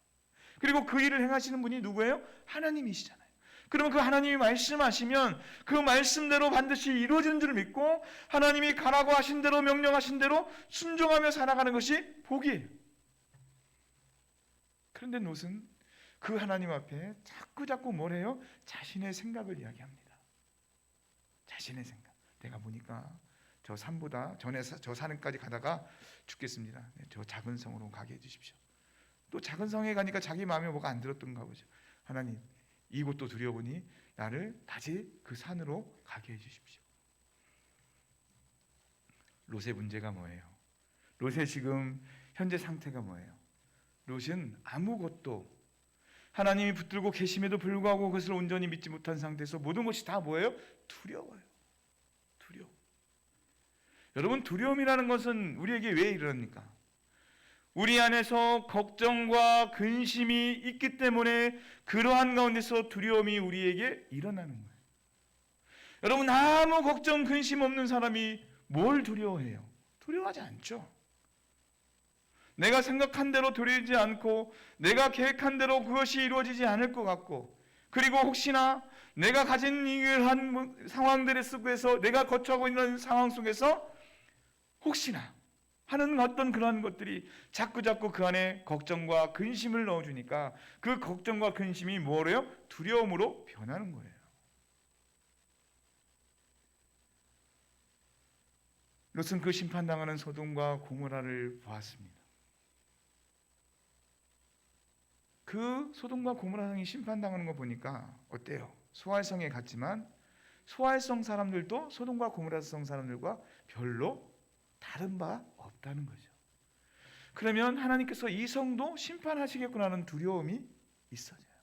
그리고 그 일을 행하시는 분이 누구예요? 하나님이시잖아요. 그러면 그 하나님이 말씀하시면 그 말씀대로 반드시 이루어지는 줄 믿고 하나님이 가라고 하신 대로 명령하신 대로 순종하며 살아가는 것이 복이에요. 그런데 롯은 그 하나님 앞에 자꾸 뭘 해요? 자신의 생각을 이야기합니다. 자신의 생각. 내가 보니까 저 산보다 저 산까지 가다가 죽겠습니다. 저 작은 성으로 가게 해주십시오. 또 작은 성에 가니까 자기 마음에 뭐가 안 들었던가 보죠. 하나님 이곳도 두려우니 나를 다시 그 산으로 가게 해주십시오. 롯의 문제가 뭐예요? 롯의 지금 현재 상태가 뭐예요? 롯은 아무것도 하나님이 붙들고 계심에도 불구하고 그것을 온전히 믿지 못한 상태에서 모든 것이 다 뭐예요? 두려워요. 두려워. 여러분 두려움이라는 것은 우리에게 왜 이러니까? 우리 안에서 걱정과 근심이 있기 때문에 그러한 가운데서 두려움이 우리에게 일어나는 거예요. 여러분 아무 걱정 근심 없는 사람이 뭘 두려워해요? 두려워하지 않죠. 내가 생각한 대로 되지 않고 내가 계획한 대로 그것이 이루어지지 않을 것 같고 그리고 혹시나 내가 가진 이러한 상황들의 속에서 내가 거쳐가고 있는 상황 속에서 혹시나 하는 어떤 그러한 것들이 자꾸 그 안에 걱정과 근심을 넣어주니까 그 걱정과 근심이 뭐래요? 두려움으로 변하는 거예요. 롯은 그 심판당하는 소돔과 고모라를 보았습니다. 그 소돔과 고모라 성이 심판당하는 거 보니까 어때요? 소알성에 갔지만 소알성 사람들도 소돔과 고모라 성 사람들과 별로 다른 바 없다는 거죠. 그러면 하나님께서 이 성도 심판하시겠구나 하는 두려움이 있어져요.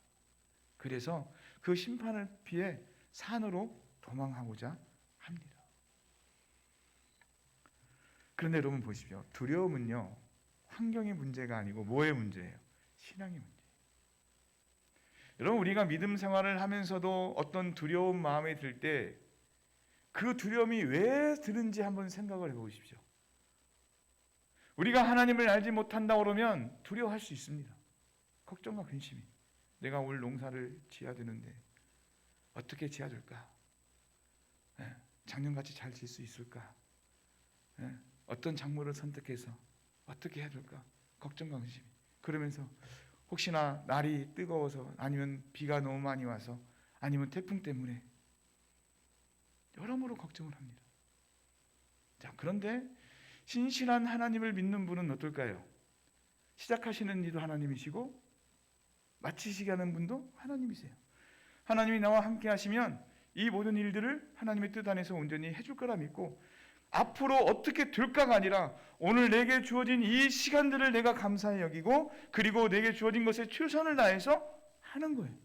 그래서 그 심판을 피해 산으로 도망하고자 합니다. 그런데 여러분 보십시오. 두려움은요, 환경의 문제가 아니고 뭐의 문제예요? 신앙의 문제. 여러분, 우리가 믿음 생활을 하면서도 어떤 두려운 마음이 들 때 그 두려움이 왜 드는지 한번 생각을 해보십시오. 우리가 하나님을 알지 못한다 그러면 두려워할 수 있습니다. 걱정과 근심이. 내가 올 농사를 지어야 되는데 어떻게 지어야 될까? 작년같이 잘 지을 수 있을까? 어떤 작물을 선택해서 어떻게 해야 될까? 걱정과 근심이. 그러면서 혹시나 날이 뜨거워서, 아니면 비가 너무 많이 와서, 아니면 태풍 때문에 여러모로 걱정을 합니다. 자, 그런데 신실한 하나님을 믿는 분은 어떨까요? 시작하시는 이도 하나님이시고 마치시게 하는 분도 하나님이세요. 하나님이 나와 함께 하시면 이 모든 일들을 하나님의 뜻 안에서 온전히 해줄 거라 믿고, 앞으로 어떻게 될까가 아니라 오늘 내게 주어진 이 시간들을 내가 감사히 여기고, 그리고 내게 주어진 것에 최선을 다해서 하는 거예요.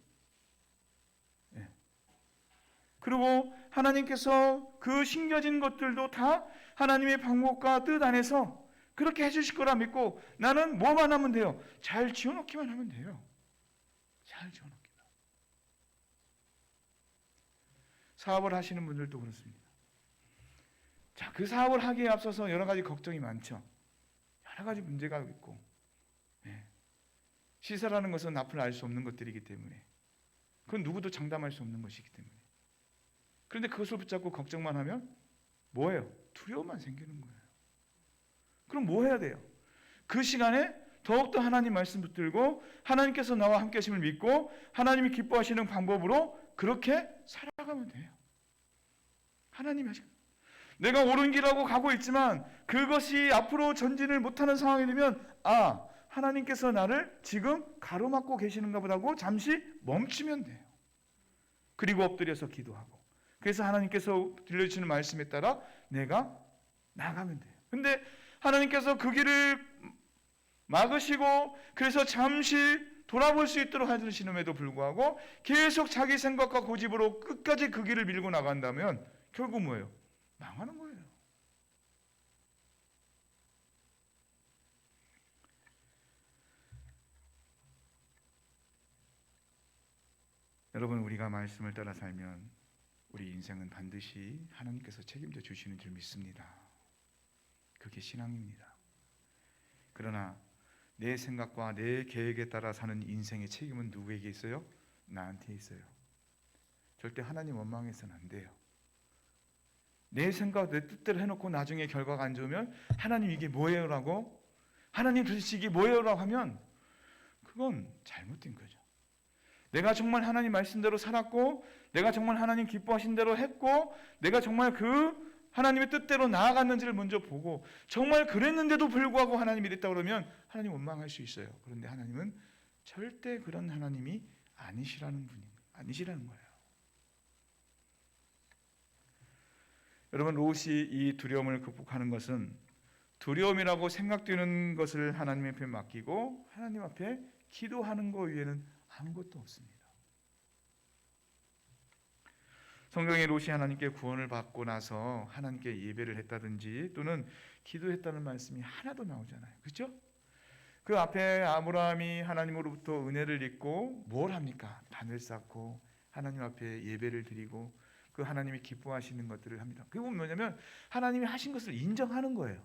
그리고 하나님께서 그 심겨진 것들도 다 하나님의 방법과 뜻 안에서 그렇게 해주실 거라 믿고, 나는 뭐만 하면 돼요? 잘 지어놓기만 하면 돼요. 잘 지어놓기만. 사업을 하시는 분들도 그렇습니다. 자, 그 사업을 하기에 앞서서 여러 가지 걱정이 많죠. 여러 가지 문제가 있고, 시세라는 것은 앞을 알 수 없는 것들이기 때문에, 그건 누구도 장담할 수 없는 것이기 때문에. 그런데 그것을 붙잡고 걱정만 하면 뭐예요? 두려움만 생기는 거예요. 그럼 뭐 해야 돼요? 그 시간에 더욱더 하나님 말씀 붙들고, 하나님께서 나와 함께 하심을 믿고, 하나님이 기뻐하시는 방법으로 그렇게 살아가면 돼요. 하나님이 하시고, 내가 옳은 길하고 가고 있지만 그것이 앞으로 전진을 못하는 상황이 되면, 아, 하나님께서 나를 지금 가로막고 계시는가 보다고 잠시 멈추면 돼요. 그리고 엎드려서 기도하고, 그래서 하나님께서 들려주시는 말씀에 따라 내가 나가면 돼요. 근데 하나님께서 그 길을 막으시고, 그래서 잠시 돌아볼 수 있도록 해주시는에도 불구하고 계속 자기 생각과 고집으로 끝까지 그 길을 밀고 나간다면 결국 뭐예요? 망하는 거예요. 여러분, 우리가 말씀을 따라 살면 우리 인생은 반드시 하나님께서 책임져 주시는 줄 믿습니다. 그게 신앙입니다. 그러나 내 생각과 내 계획에 따라 사는 인생의 책임은 누구에게 있어요? 나한테 있어요. 절대 하나님 원망해서는 안 돼요. 내 생각, 내 뜻대로 해놓고 나중에 결과가 안 좋으면 하나님 이게 뭐예요? 라고, 하나님 도대체 이게 뭐예요? 라고 하면 그건 잘못된 거죠. 내가 정말 하나님 말씀대로 살았고, 내가 정말 하나님 기뻐하신 대로 했고, 내가 정말 그 하나님의 뜻대로 나아갔는지를 먼저 보고, 정말 그랬는데도 불구하고 하나님이 이랬다 그러면 하나님 원망할 수 있어요. 그런데 하나님은 절대 그런 하나님이 아니시라는 거예요. 여러분, 롯이 이 두려움을 극복하는 것은 두려움이라고 생각되는 것을 하나님 앞에 맡기고 하나님 앞에 기도하는 것 외에는 아무것도 없습니다. 성경에 롯이 하나님께 구원을 받고 나서 하나님께 예배를 했다든지 또는 기도했다는 말씀이 하나도 나오잖아요. 그렇죠? 그 앞에 아브라함이 하나님으로부터 은혜를 입고 뭘 합니까? 단을 쌓고 하나님 앞에 예배를 드리고 그 하나님이 기뻐하시는 것들을 합니다. 그게 뭐냐면 하나님이 하신 것을 인정하는 거예요.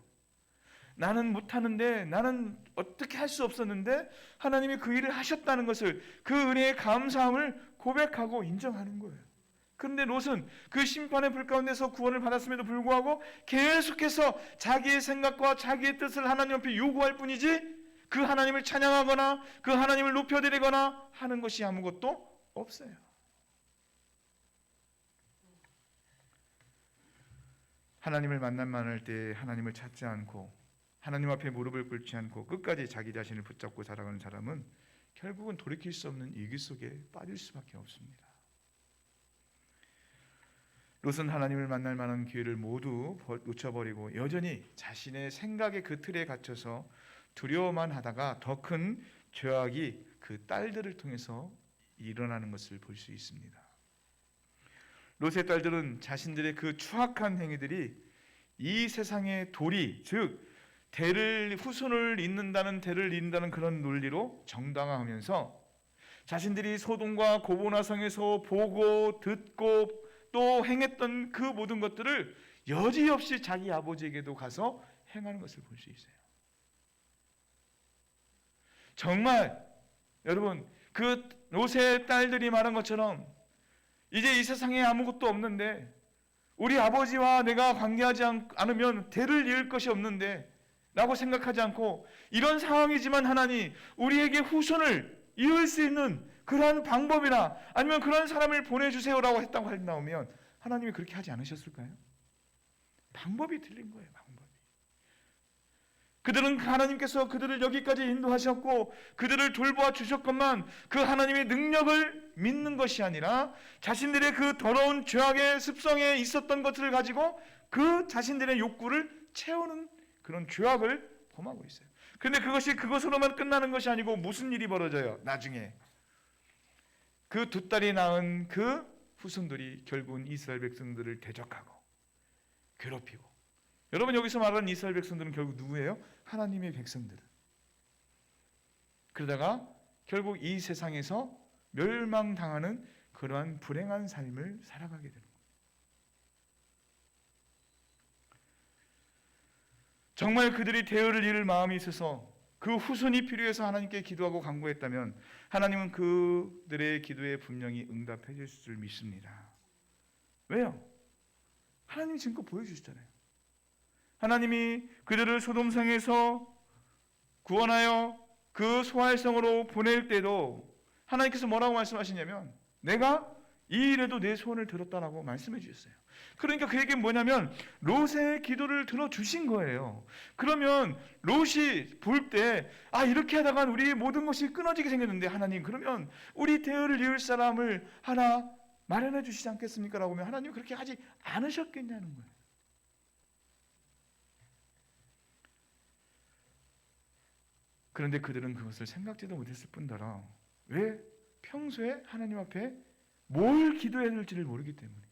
나는 못하는데, 나는 어떻게 할 수 없었는데 하나님이 그 일을 하셨다는 것을, 그 은혜의 감사함을 고백하고 인정하는 거예요. 그런데 롯은 그 심판의 불 가운데서 구원을 받았음에도 불구하고 계속해서 자기의 생각과 자기의 뜻을 하나님 앞에 요구할 뿐이지 그 하나님을 찬양하거나 그 하나님을 높여드리거나 하는 것이 아무것도 없어요. 하나님을 만날만 할 때 하나님을 찾지 않고 하나님 앞에 무릎을 꿇지 않고 끝까지 자기 자신을 붙잡고 살아가는 사람은 결국은 돌이킬 수 없는 위기 속에 빠질 수밖에 없습니다. 롯은 하나님을 만날 만한 기회를 모두 놓쳐버리고 여전히 자신의 생각의 그 틀에 갇혀서 두려워만 하다가 더 큰 죄악이 그 딸들을 통해서 일어나는 것을 볼 수 있습니다. 롯의 딸들은 자신들의 그 추악한 행위들이 이 세상의 도리, 즉 후손을 잇는다는 그런 논리로 정당화하면서 자신들이 소돔과 고모라 성에서 보고 듣고 또 행했던 그 모든 것들을 여지없이 자기 아버지에게도 가서 행하는 것을 볼 수 있어요. 정말 여러분, 그 롯의 딸들이 말한 것처럼 이제 이 세상에 아무것도 없는데, 우리 아버지와 내가 관계하지 않으면 대를 이을 것이 없는데 라고 생각하지 않고, 이런 상황이지만 하나님 우리에게 후손을 이을 수 있는 그러한 방법이나 아니면 그런 사람을 보내주세요라고 했다고 나오면 하나님이 그렇게 하지 않으셨을까요? 방법이 틀린 거예요. 방법이. 그들은 하나님께서 그들을 여기까지 인도하셨고 그들을 돌보아 주셨건만 그 하나님의 능력을 믿는 것이 아니라 자신들의 그 더러운 죄악의 습성에 있었던 것을 가지고 그 자신들의 욕구를 채우는 그런 죄악을 범하고 있어요. 그런데 그것으로만 끝나는 것이 아니고 무슨 일이 벌어져요? 나중에 그 두 딸이 낳은 그 후손들이 결국은 이스라엘 백성들을 대적하고 괴롭히고, 여러분 여기서 말하는 이스라엘 백성들은 결국 누구예요? 하나님의 백성들. 그러다가 결국 이 세상에서 멸망당하는 그러한 불행한 삶을 살아가게 되는 거예요. 정말 그들이 대의를 이룰 마음이 있어서 그 후손이 필요해서 하나님께 기도하고 간구했다면 하나님은 그들의 기도에 분명히 응답해 주실 줄 믿습니다. 왜요? 하나님이 지금껏 보여주셨잖아요. 하나님이 그들을 소돔성에서 구원하여 그 소활성으로 보낼 때도 하나님께서 뭐라고 말씀하시냐면 내가 이 일에도 내 소원을 들었다라고 말씀해 주셨어요. 그러니까 그 얘기는 뭐냐면 롯의 기도를 들어주신 거예요. 그러면 롯이 볼 때 이렇게 하다가 우리의 모든 것이 끊어지게 생겼는데 하나님 그러면 우리 대의를 이을 사람을 하나 마련해 주시지 않겠습니까? 라고 하면 하나님 그렇게 하지 않으셨겠냐는 거예요. 그런데 그들은 그것을 생각지도 못했을 뿐더러 왜? 평소에 하나님 앞에 뭘 기도해야 될지를 모르기 때문에,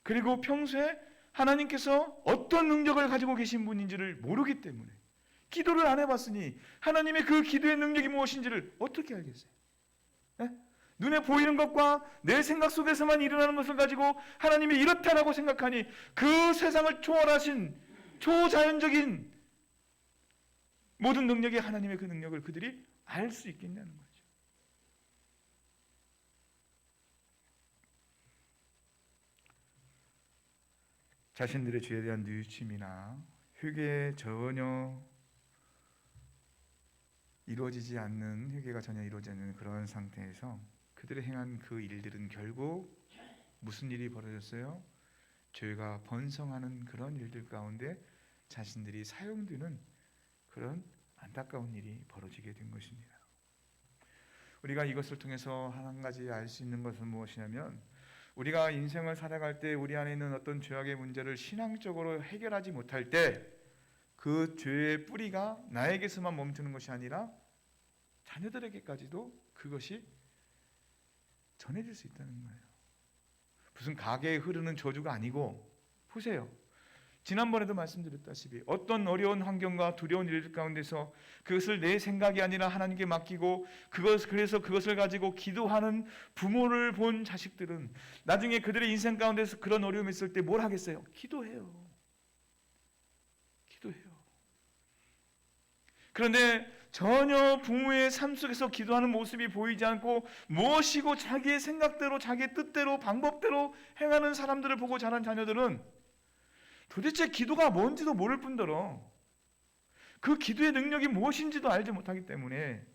그리고 평소에 하나님께서 어떤 능력을 가지고 계신 분인지를 모르기 때문에, 기도를 안 해봤으니 하나님의 그 기도의 능력이 무엇인지를 어떻게 알겠어요? 네? 눈에 보이는 것과 내 생각 속에서만 일어나는 것을 가지고 하나님이 이렇다라고 생각하니 그 세상을 초월하신 초자연적인 모든 능력이 하나님의 그 능력을 그들이 알 수 있겠냐는 거죠. 자신들의 죄에 대한 뉘우침이나 회개에 전혀 이루어지지 않는, 회개가 전혀 이루어지지 않는 그런 상태에서 그들이 행한 그 일들은 결국 무슨 일이 벌어졌어요? 죄가 번성하는 그런 일들 가운데 자신들이 사용되는 그런 안타까운 일이 벌어지게 된 것입니다. 우리가 이것을 통해서 한 가지 알 수 있는 것은 무엇이냐면, 우리가 인생을 살아갈 때 우리 안에 있는 어떤 죄악의 문제를 신앙적으로 해결하지 못할 때 그 죄의 뿌리가 나에게서만 멈추는 것이 아니라 자녀들에게까지도 그것이 전해질 수 있다는 거예요. 무슨 가게에 흐르는 저주가 아니고, 보세요. 지난번에도 말씀드렸다시피 어떤 어려운 환경과 두려운 일 가운데서 그것을 내 생각이 아니라 하나님께 맡기고 그래서 그것을 가지고 기도하는 부모를 본 자식들은 나중에 그들의 인생 가운데서 그런 어려움이 있을 때 뭘 하겠어요? 기도해요. 기도해요. 그런데 전혀 부모의 삶 속에서 기도하는 모습이 보이지 않고 무엇이고 자기의 생각대로 자기의 뜻대로 방법대로 행하는 사람들을 보고 자란 자녀들은 도대체 기도가 뭔지도 모를 뿐더러 그 기도의 능력이 무엇인지도 알지 못하기 때문에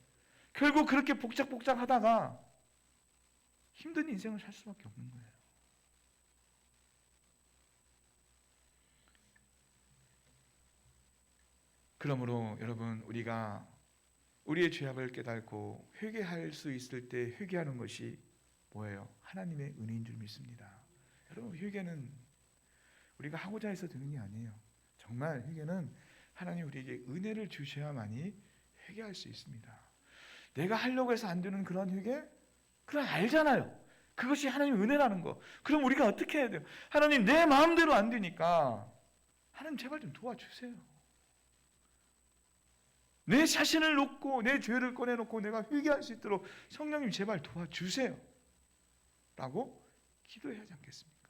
결국 그렇게 복작복작하다가 힘든 인생을 살 수밖에 없는 거예요. 그러므로 여러분, 우리가 우리의 죄악을 깨닫고 회개할 수 있을 때 회개하는 것이 뭐예요? 하나님의 은혜인 줄 믿습니다. 여러분, 회개는 우리가 하고자 해서 되는 게 아니에요. 정말 회개는 하나님 우리에게 은혜를 주셔야만이 회개할 수 있습니다. 내가 하려고 해서 안 되는 그런 회개? 그럼 알잖아요. 그것이 하나님의 은혜라는 거. 그럼 우리가 어떻게 해야 돼요? 하나님, 내 마음대로 안 되니까 하나님 제발 좀 도와주세요. 내 자신을 놓고 내 죄를 꺼내놓고 내가 회개할 수 있도록 성령님 제발 도와주세요 라고 기도해야 하지 않겠습니까?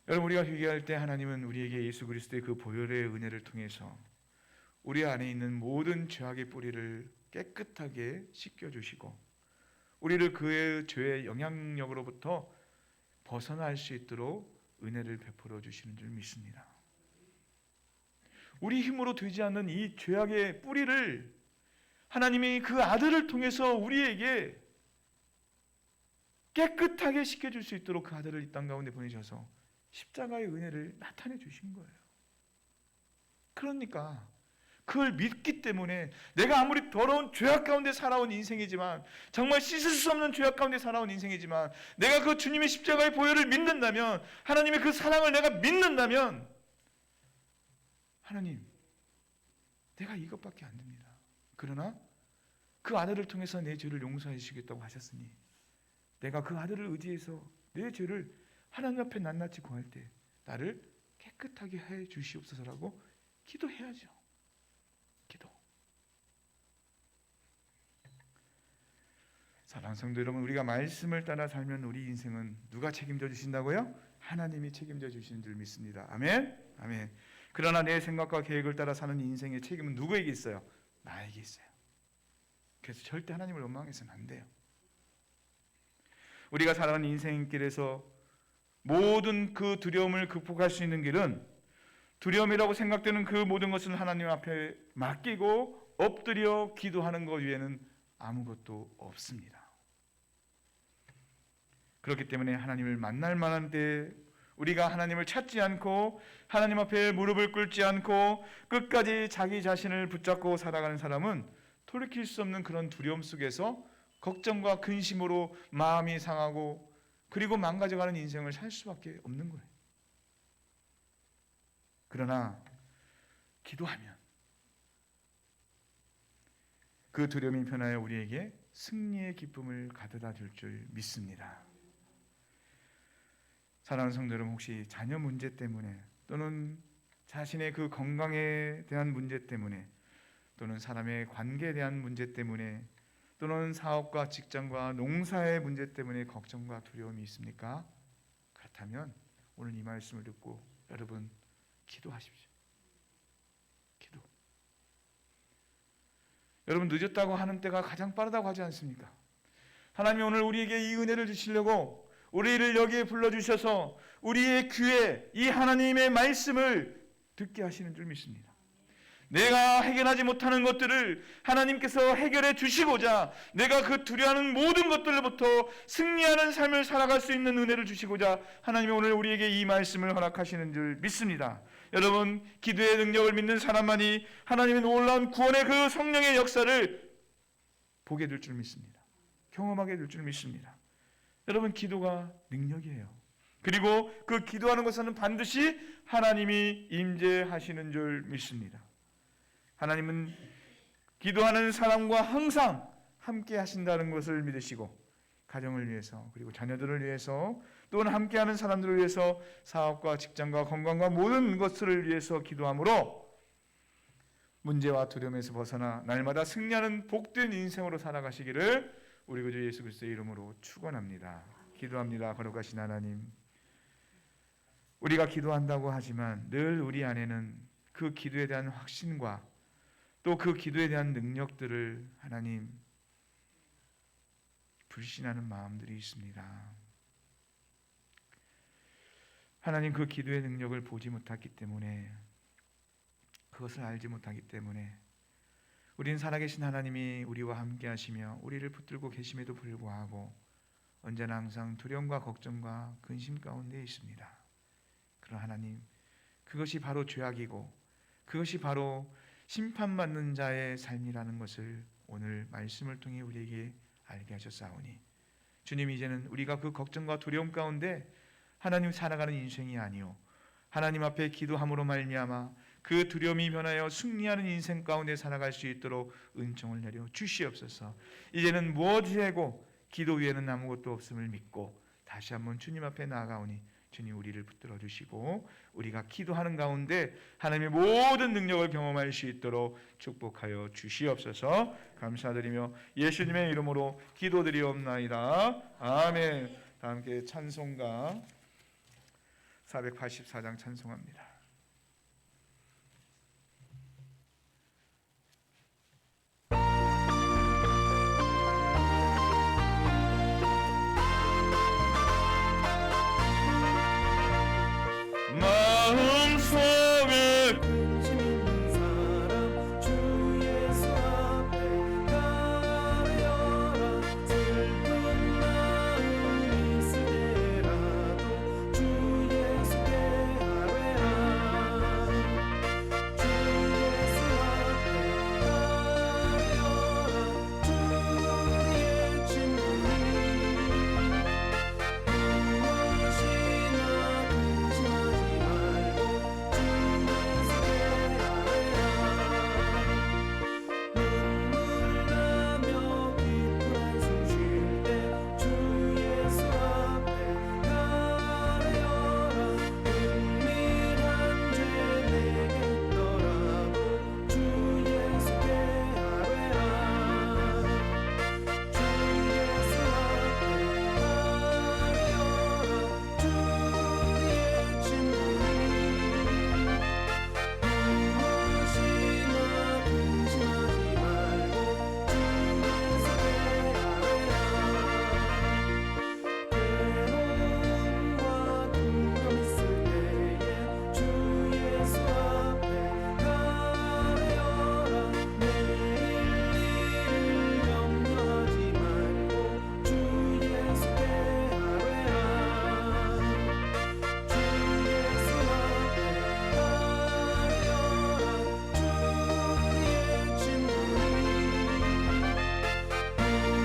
여러분, 우리가 회개할 때 하나님은 우리에게 예수 그리스도의 그 보혈의 은혜를 통해서 우리 안에 있는 모든 죄악의 뿌리를 깨끗하게 씻겨주시고 우리를 그의 죄의 영향력으로부터 벗어날 수 있도록 은혜를 베풀어 주시는 줄 믿습니다. 우리 힘으로 되지 않는 이 죄악의 뿌리를 하나님이 그 아들을 통해서 우리에게 깨끗하게 씻겨줄 수 있도록 그 아들을 이 땅 가운데 보내셔서 십자가의 은혜를 나타내 주신 거예요. 그러니까 그걸 믿기 때문에 내가 아무리 더러운 죄악 가운데 살아온 인생이지만, 정말 씻을 수 없는 죄악 가운데 살아온 인생이지만, 내가 그 주님의 십자가의 보혈을 믿는다면, 하나님의 그 사랑을 내가 믿는다면, 하나님, 내가 이것밖에 안 됩니다. 그러나 그 아들을 통해서 내 죄를 용서해 주시겠다고 하셨으니 내가 그 아들을 의지해서 내 죄를 하나님 앞에 낱낱이 구할 때 나를 깨끗하게 해 주시옵소서라고 기도해야죠. 기도. 사랑하는 성도 여러분, 우리가 말씀을 따라 살면 우리 인생은 누가 책임져 주신다고요? 하나님이 책임져 주시는 줄 믿습니다. 아멘? 아멘. 그러나 내 생각과 계획을 따라 사는 인생의 책임은 누구에게 있어요? 나에게 있어요. 그래서 절대 하나님을 원망해서는 안 돼요. 우리가 살아가는 인생길에서 모든 그 두려움을 극복할 수 있는 길은 두려움이라고 생각되는 그 모든 것을 하나님 앞에 맡기고 엎드려 기도하는 것 외에는 아무것도 없습니다. 그렇기 때문에 하나님을 만날 만한 때 우리가 하나님을 찾지 않고 하나님 앞에 무릎을 꿇지 않고 끝까지 자기 자신을 붙잡고 살아가는 사람은 돌이킬 수 없는 그런 두려움 속에서 걱정과 근심으로 마음이 상하고 그리고 망가져가는 인생을 살 수밖에 없는 거예요. 그러나 기도하면 그 두려움이 변하여 우리에게 승리의 기쁨을 가져다 줄 줄 믿습니다. 사랑하는 성도 여러분, 혹시 자녀 문제 때문에 또는 자신의 그 건강에 대한 문제 때문에 또는 사람의 관계에 대한 문제 때문에 또는 사업과 직장과 농사의 문제 때문에 걱정과 두려움이 있습니까? 그렇다면 오늘 이 말씀을 듣고 여러분 기도하십시오. 기도. 여러분, 늦었다고 하는 때가 가장 빠르다고 하지 않습니까? 하나님이 오늘 우리에게 이 은혜를 주시려고 우리를 여기에 불러주셔서 우리의 귀에 이 하나님의 말씀을 듣게 하시는 줄 믿습니다. 내가 해결하지 못하는 것들을 하나님께서 해결해 주시고자, 내가 그 두려워하는 모든 것들로부터 승리하는 삶을 살아갈 수 있는 은혜를 주시고자 하나님이 오늘 우리에게 이 말씀을 허락하시는 줄 믿습니다. 여러분, 기도의 능력을 믿는 사람만이 하나님의 놀라운 구원의 그 성령의 역사를 보게 될 줄 믿습니다. 경험하게 될 줄 믿습니다. 여러분, 기도가 능력이에요. 그리고 그 기도하는 것은 반드시 하나님이 임재하시는 줄 믿습니다. 하나님은 기도하는 사람과 항상 함께 하신다는 것을 믿으시고 가정을 위해서 그리고 자녀들을 위해서 또는 함께하는 사람들을 위해서 사업과 직장과 건강과 모든 것을 위해서 기도함으로 문제와 두려움에서 벗어나 날마다 승리하는 복된 인생으로 살아가시기를 우리 구주 예수 그리스도의 이름으로 축원합니다. 기도합니다. 거룩하신 하나님, 우리가 기도한다고 하지만 늘 우리 안에는 그 기도에 대한 확신과 또 그 기도에 대한 능력들을 하나님 불신하는 마음들이 있습니다. 하나님, 그 기도의 능력을 보지 못했기 때문에, 그것을 알지 못하기 때문에 우리는 살아계신 하나님이 우리와 함께 하시며 우리를 붙들고 계심에도 불구하고 언제나 항상 두려움과 걱정과 근심 가운데 있습니다. 그러나 하나님, 그것이 바로 죄악이고 그것이 바로 심판받는 자의 삶이라는 것을 오늘 말씀을 통해 우리에게 알게 하셨사오니 주님, 이제는 우리가 그 걱정과 두려움 가운데 하나님 살아가는 인생이 아니요 하나님 앞에 기도함으로 말미암아 그 두려움이 변하여 승리하는 인생 가운데 살아갈 수 있도록 은총을 내려 주시옵소서. 이제는 무엇이고 기도 위에는 아무것도 없음을 믿고 다시 한번 주님 앞에 나아가오니 주님 우리를 붙들어 주시고 우리가 기도하는 가운데 하나님의 모든 능력을 경험할 수 있도록 축복하여 주시옵소서. 감사드리며 예수님의 이름으로 기도드리옵나이다. 아멘. 다 함께 찬송가 484장 찬송합니다. 마음속에 근심 있는 사람 주 예수 앞에 가려라. 슬픈 마음 있을 때라도 주 예수께 아뢰라. 주 예수 앞에 가려라. 주 우리의 친구니 무엇이나 근심하지 말고 주 예수께 아뢰라. 눈물 나며 깊은 한숨 쉴 때 주 예수 앞에 가려라. 은밀한 죄 내게 있더라도 주 예수께 아뢰라. 주 예수 앞에 가려라. 주 우리의 친구니 무엇이나 근심하지 말고 주 예수께 아뢰라. 괴로움과 두려움 있을 때에 주 예수 앞에 가려라. 내일 일을 염려하지 말고 주 예수께 아뢰라. 주 예수 앞에 가려라. 주 우리의 친구니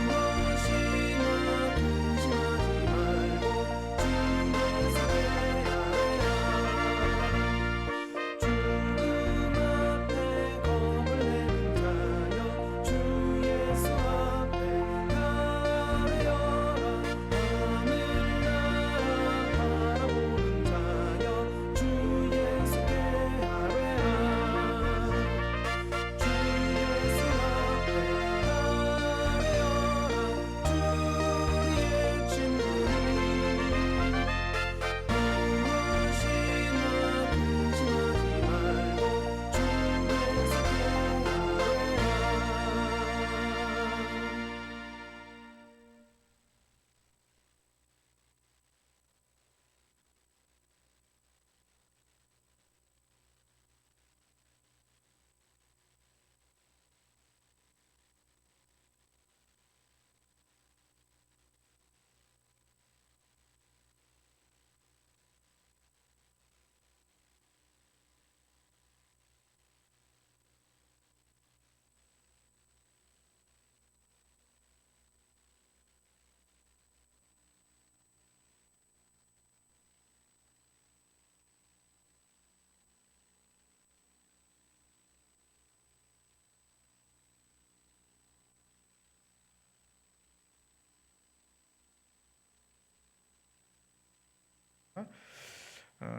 무엇이나 근심하지 말고 주 예수께 아뢰라. 죽음 앞에 겁을 내는 자여 주 예수 앞에 가려라. 하늘나라 바라보는 자여 주 예수께 아뢰라. 주 예수 앞에 가려라. 주 우리의 친구니 무엇이나 근심하지 말고 주 예수께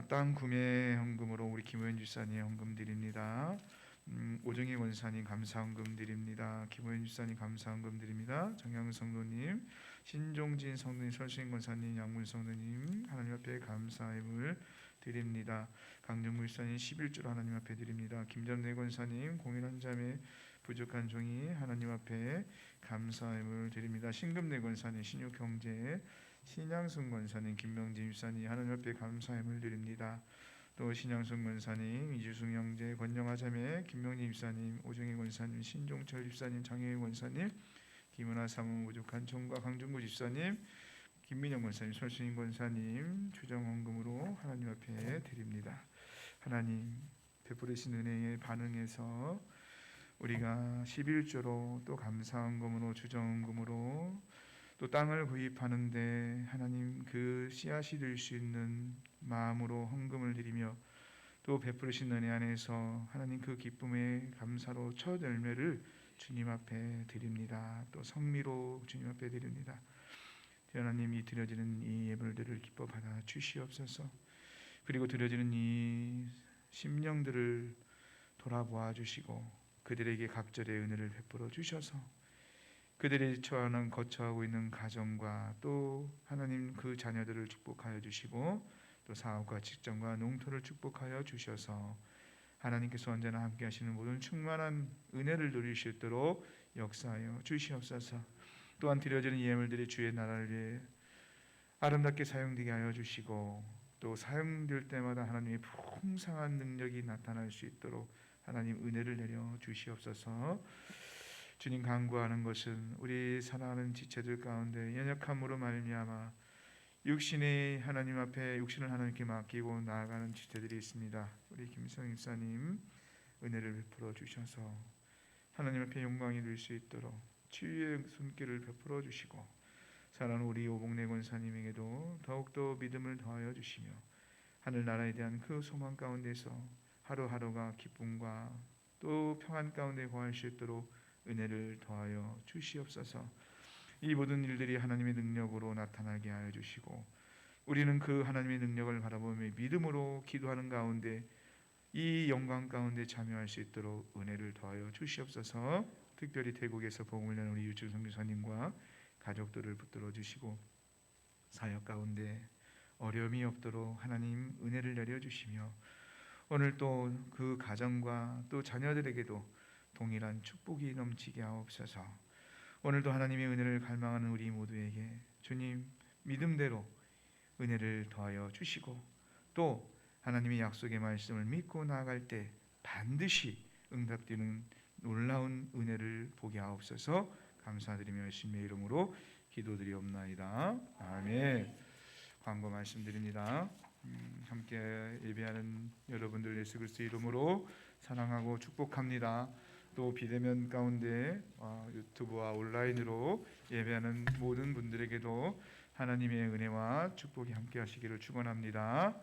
땅 구매 헌금으로 우리 김호연 집사님 헌금 드립니다. 오정희 권사님 감사 헌금 드립니다. 김호연 집사님 감사 헌금 드립니다. 정양 성도님, 신종진 성도님, 설수인 권사님, 양문 성도님 하나님 앞에 감사함을 드립니다. 강정무 집사님 11주로 하나님 앞에 드립니다. 김전래 권사님 공일한 자매 부족한 종이 하나님 앞에 감사함을 드립니다. 신금내 권사님, 신육 형제, 신양순 권사님, 김명진 집사님 하나님 앞에 감사함을 드립니다. 또 신양순 권사님, 이주승 형제, 권영하 자매, 김명진 집사님, 오정희 권사님, 신종철 집사님, 장혜일 권사님, 김은하 사모 부족한 종과 강준구 집사님, 김민영 권사님, 설수인 권사님 주정 헌금으로 하나님 앞에 드립니다. 하나님 베풀으신 은혜에 반응해서 우리가 11조로 또 감사 헌금으로 주정 헌금으로 또 땅을 구입하는데 하나님 그 씨앗이 될 수 있는 마음으로 헌금을 드리며 또 베푸르신 은혜 안에서 하나님 그 기쁨의 감사로 첫 열매를 주님 앞에 드립니다. 또 성미로 주님 앞에 드립니다. 하나님, 이 드려지는 이 예물들을 기뻐 받아 주시옵소서. 그리고 드려지는 이 심령들을 돌아보아 주시고 그들에게 각절의 은혜를 베풀어 주셔서 그들이 거처하고 있는 가정과 또 하나님 그 자녀들을 축복하여 주시고 또 사업과 직장과 농토를 축복하여 주셔서 하나님께서 언제나 함께 하시는 모든 충만한 은혜를 누릴 수 있도록 역사하여 주시옵소서. 또한 드려지는 예물들이 주의 나라를 위해 아름답게 사용되게 하여 주시고 또 사용될 때마다 하나님의 풍성한 능력이 나타날 수 있도록 하나님 은혜를 내려 주시옵소서. 주님, 간구하는 것은 우리 사랑하는 지체들 가운데 연약함으로 말미암아 육신을 하나님께 맡기고 나아가는 지체들이 있습니다. 우리 김성 입사님 은혜를 베풀어 주셔서 하나님 앞에 영광이 될 수 있도록 치유의 손길을 베풀어 주시고 사랑하는 우리 오복래 권사님에게도 더욱더 믿음을 더하여 주시며 하늘나라에 대한 그 소망 가운데서 하루하루가 기쁨과 또 평안 가운데 거할 수 있도록 은혜를 더하여 주시옵소서. 이 모든 일들이 하나님의 능력으로 나타나게 하여 주시고 우리는 그 하나님의 능력을 바라보며 믿음으로 기도하는 가운데 이 영광 가운데 참여할 수 있도록 은혜를 더하여 주시옵소서. 특별히 태국에서 복음을 내는 우리 유준 선교사님과 가족들을 붙들어 주시고 사역 가운데 어려움이 없도록 하나님 은혜를 내려 주시며 오늘 또 그 가정과 또 자녀들에게도 동일한 축복이 넘치게 하옵소서. 오늘도 하나님의 은혜를 갈망하는 우리 모두에게 주님 믿음대로 은혜를 더하여 주시고 또 하나님의 약속의 말씀을 믿고 나아갈 때 반드시 응답되는 놀라운 은혜를 보게 하옵소서. 감사드리며 예수님의 이름으로 기도드리옵나이다. 아멘. 광고 말씀드립니다. 함께 예배하는 여러분들 예수 그리스도의 이름으로 사랑하고 축복합니다. 또 비대면 가운데 유튜브와 온라인으로 예배하는 모든 분들에게도 하나님의 은혜와 축복이 함께 하시기를 축원합니다.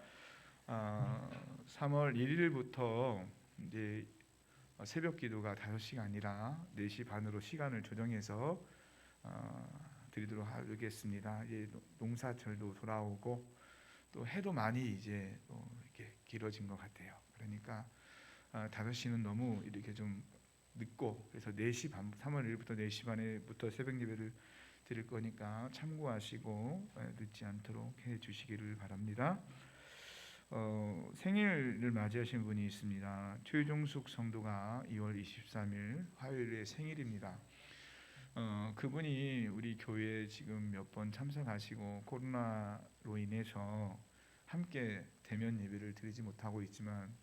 3월 1일부터 이제 새벽 기도가 5시가 아니라 4시 반으로 시간을 조정해서 드리도록 하겠습니다. 이제 농사철도 돌아오고 또 해도 많이 이제 이렇게 길어진 것 같아요. 그러니까 5시는 너무 이렇게 좀 늦고 그래서 4시 반 3월 1일부터 4시 반에부터 새벽 예배를 드릴 거니까 참고하시고 늦지 않도록 해 주시기를 바랍니다. 생일을 맞이하신 분이 있습니다. 최종숙 성도가 2월 23일 화요일에 생일입니다. 그분이 우리 교회에 지금 몇 번 참석하시고 코로나로 인해서 함께 대면 예배를 드리지 못하고 있지만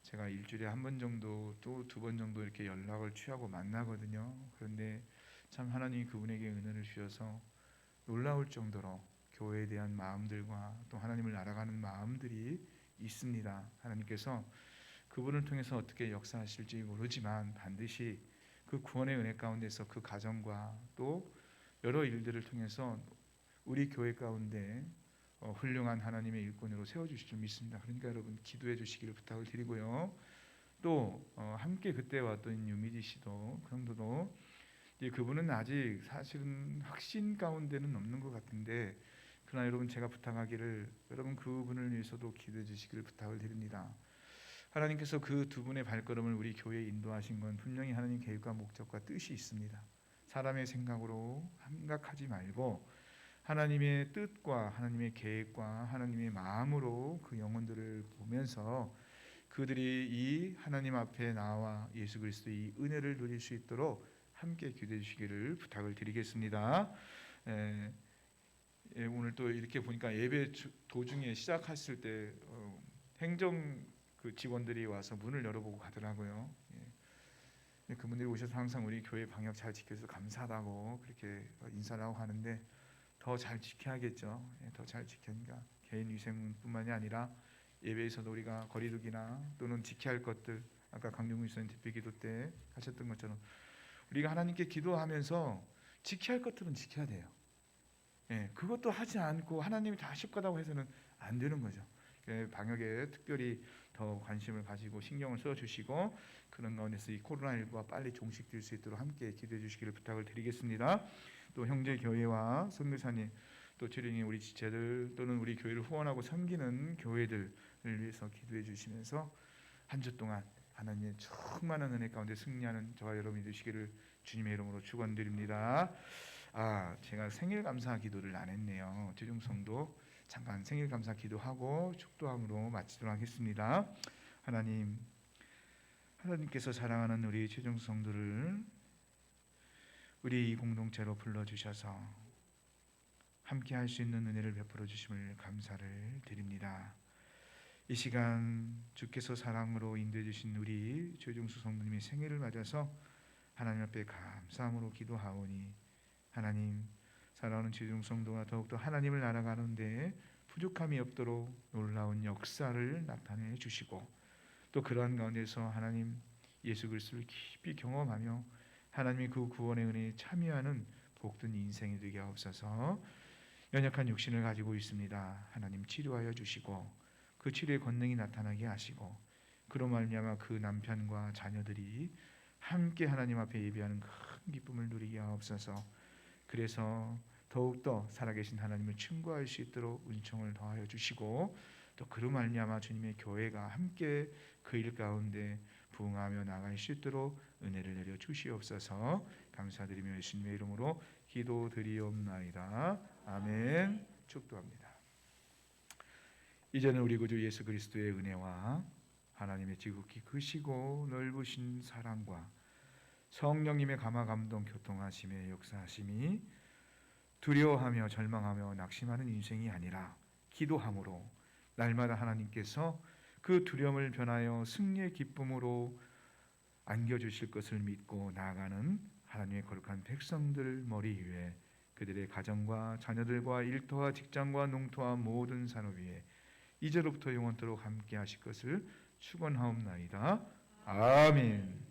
제가 일주일에 한 번 정도 또 2번 정도 이렇게 연락을 취하고 만나거든요. 그런데 참 하나님이 그분에게 은혜를 주셔서 놀라울 정도로 교회에 대한 마음들과 또 하나님을 알아가는 마음들이 있습니다. 하나님께서 그분을 통해서 어떻게 역사하실지 모르지만 반드시 그 구원의 은혜 가운데서 그 가정과 또 여러 일들을 통해서 우리 교회 가운데 훌륭한 하나님의 일꾼으로 세워주실 줄 믿습니다. 그러니까 여러분 기도해 주시기를 부탁을 드리고요. 또 함께 그때 왔던 유미지 씨도 성도도 그분은 아직 사실은 확신 가운데는 없는 것 같은데 그러나 여러분 제가 부탁하기를 여러분 그분을 위해서도 기도해 주시기를 부탁을 드립니다. 하나님께서 그 두 분의 발걸음을 우리 교회에 인도하신 건 분명히 하나님 계획과 목적과 뜻이 있습니다. 사람의 생각으로 생각하지 말고 하나님의 뜻과 하나님의 계획과 하나님의 마음으로 그 영혼들을 보면서 그들이 이 하나님 앞에 나와 예수 그리스도의 이 은혜를 누릴 수 있도록 함께 기도해 주시기를 부탁을 드리겠습니다. 오늘 또 이렇게 보니까 예배 도중에 시작했을 때 행정 그 직원들이 와서 문을 열어보고 가더라고요. 그분들이 오셔서 항상 우리 교회 방역 잘 지켜서 감사하다고 그렇게 인사를 하고 가는데 더 잘 지켜야겠죠. 더 잘 지키니까 개인 위생뿐만이 아니라 예배에서도 우리가 거리두기나 또는 지켜야 할 것들 아까 강경훈 목사님 대표기도 때 하셨던 것처럼 우리가 하나님께 기도하면서 지켜야 할 것들은 지켜야 돼요. 그것도 하지 않고 하나님이 다 하실 거라고 해서는 안 되는 거죠. 방역에 특별히 더 관심을 가지고 신경을 써주시고 그런 가운데서 이 코로나19가 빨리 종식될 수 있도록 함께 기도해 주시기를 부탁을 드리겠습니다. 또 형제 교회와 선교사님 또 주령이 우리 지체들 또는 우리 교회를 후원하고 섬기는 교회들을 위해서 기도해 주시면서 한 주 동안 하나님의 충만한 은혜 가운데 승리하는 저와 여러분이 되시기를 주님의 이름으로 축원드립니다. 제가 생일 감사 기도를 안 했네요. 최종성도 잠깐 생일 감사 기도하고 축도함으로 마치도록 하겠습니다. 하나님께서 사랑하는 우리 최종성들을 우리 이 공동체로 불러주셔서 함께 할 수 있는 은혜를 베풀어 주심을 감사를 드립니다. 이 시간 주께서 사랑으로 인도해 주신 우리 최종수 성도님의 생일을 맞아서 하나님 앞에 감사함으로 기도하오니 하나님 사랑하는 최종수 성도가 더욱더 하나님을 알아가는데 부족함이 없도록 놀라운 역사를 나타내 주시고 또 그러한 가운데서 하나님 예수 그리스도를 깊이 경험하며 하나님의 그 구원의 은혜에 참여하는 복된 인생이 되게 하옵소서. 연약한 육신을 가지고 있습니다. 하나님 치료하여 주시고 그 치료의 권능이 나타나게 하시고 그로 말미암아 그 남편과 자녀들이 함께 하나님 앞에 예배하는 큰 기쁨을 누리게 하옵소서. 그래서 더욱더 살아계신 하나님을 충고할 수 있도록 은총을 더하여 주시고 또 그로 말미암아 주님의 교회가 함께 그 일 가운데 부응하며 나갈 수 있도록 은혜를 내려 주시옵소서. 감사드리며 예수님의 이름으로 기도드리옵나이다. 아멘. 축도합니다. 이제는 우리 구주 예수 그리스도의 은혜와 하나님의 지극히 크시고 넓으신 사랑과 성령님의 감화 감동 교통하심의 역사하심이 두려워하며 절망하며 낙심하는 인생이 아니라 기도함으로 날마다 하나님께서 그 두려움을 변하여 승리의 기쁨으로 안겨주실 것을 믿고 나아가는 하나님의 거룩한 백성들 머리 위에 그들의 가정과 자녀들과 일터와 직장과 농토와 모든 산업 위에 이제로부터 영원토록 함께 하실 것을 축원하옵나이다. 아멘.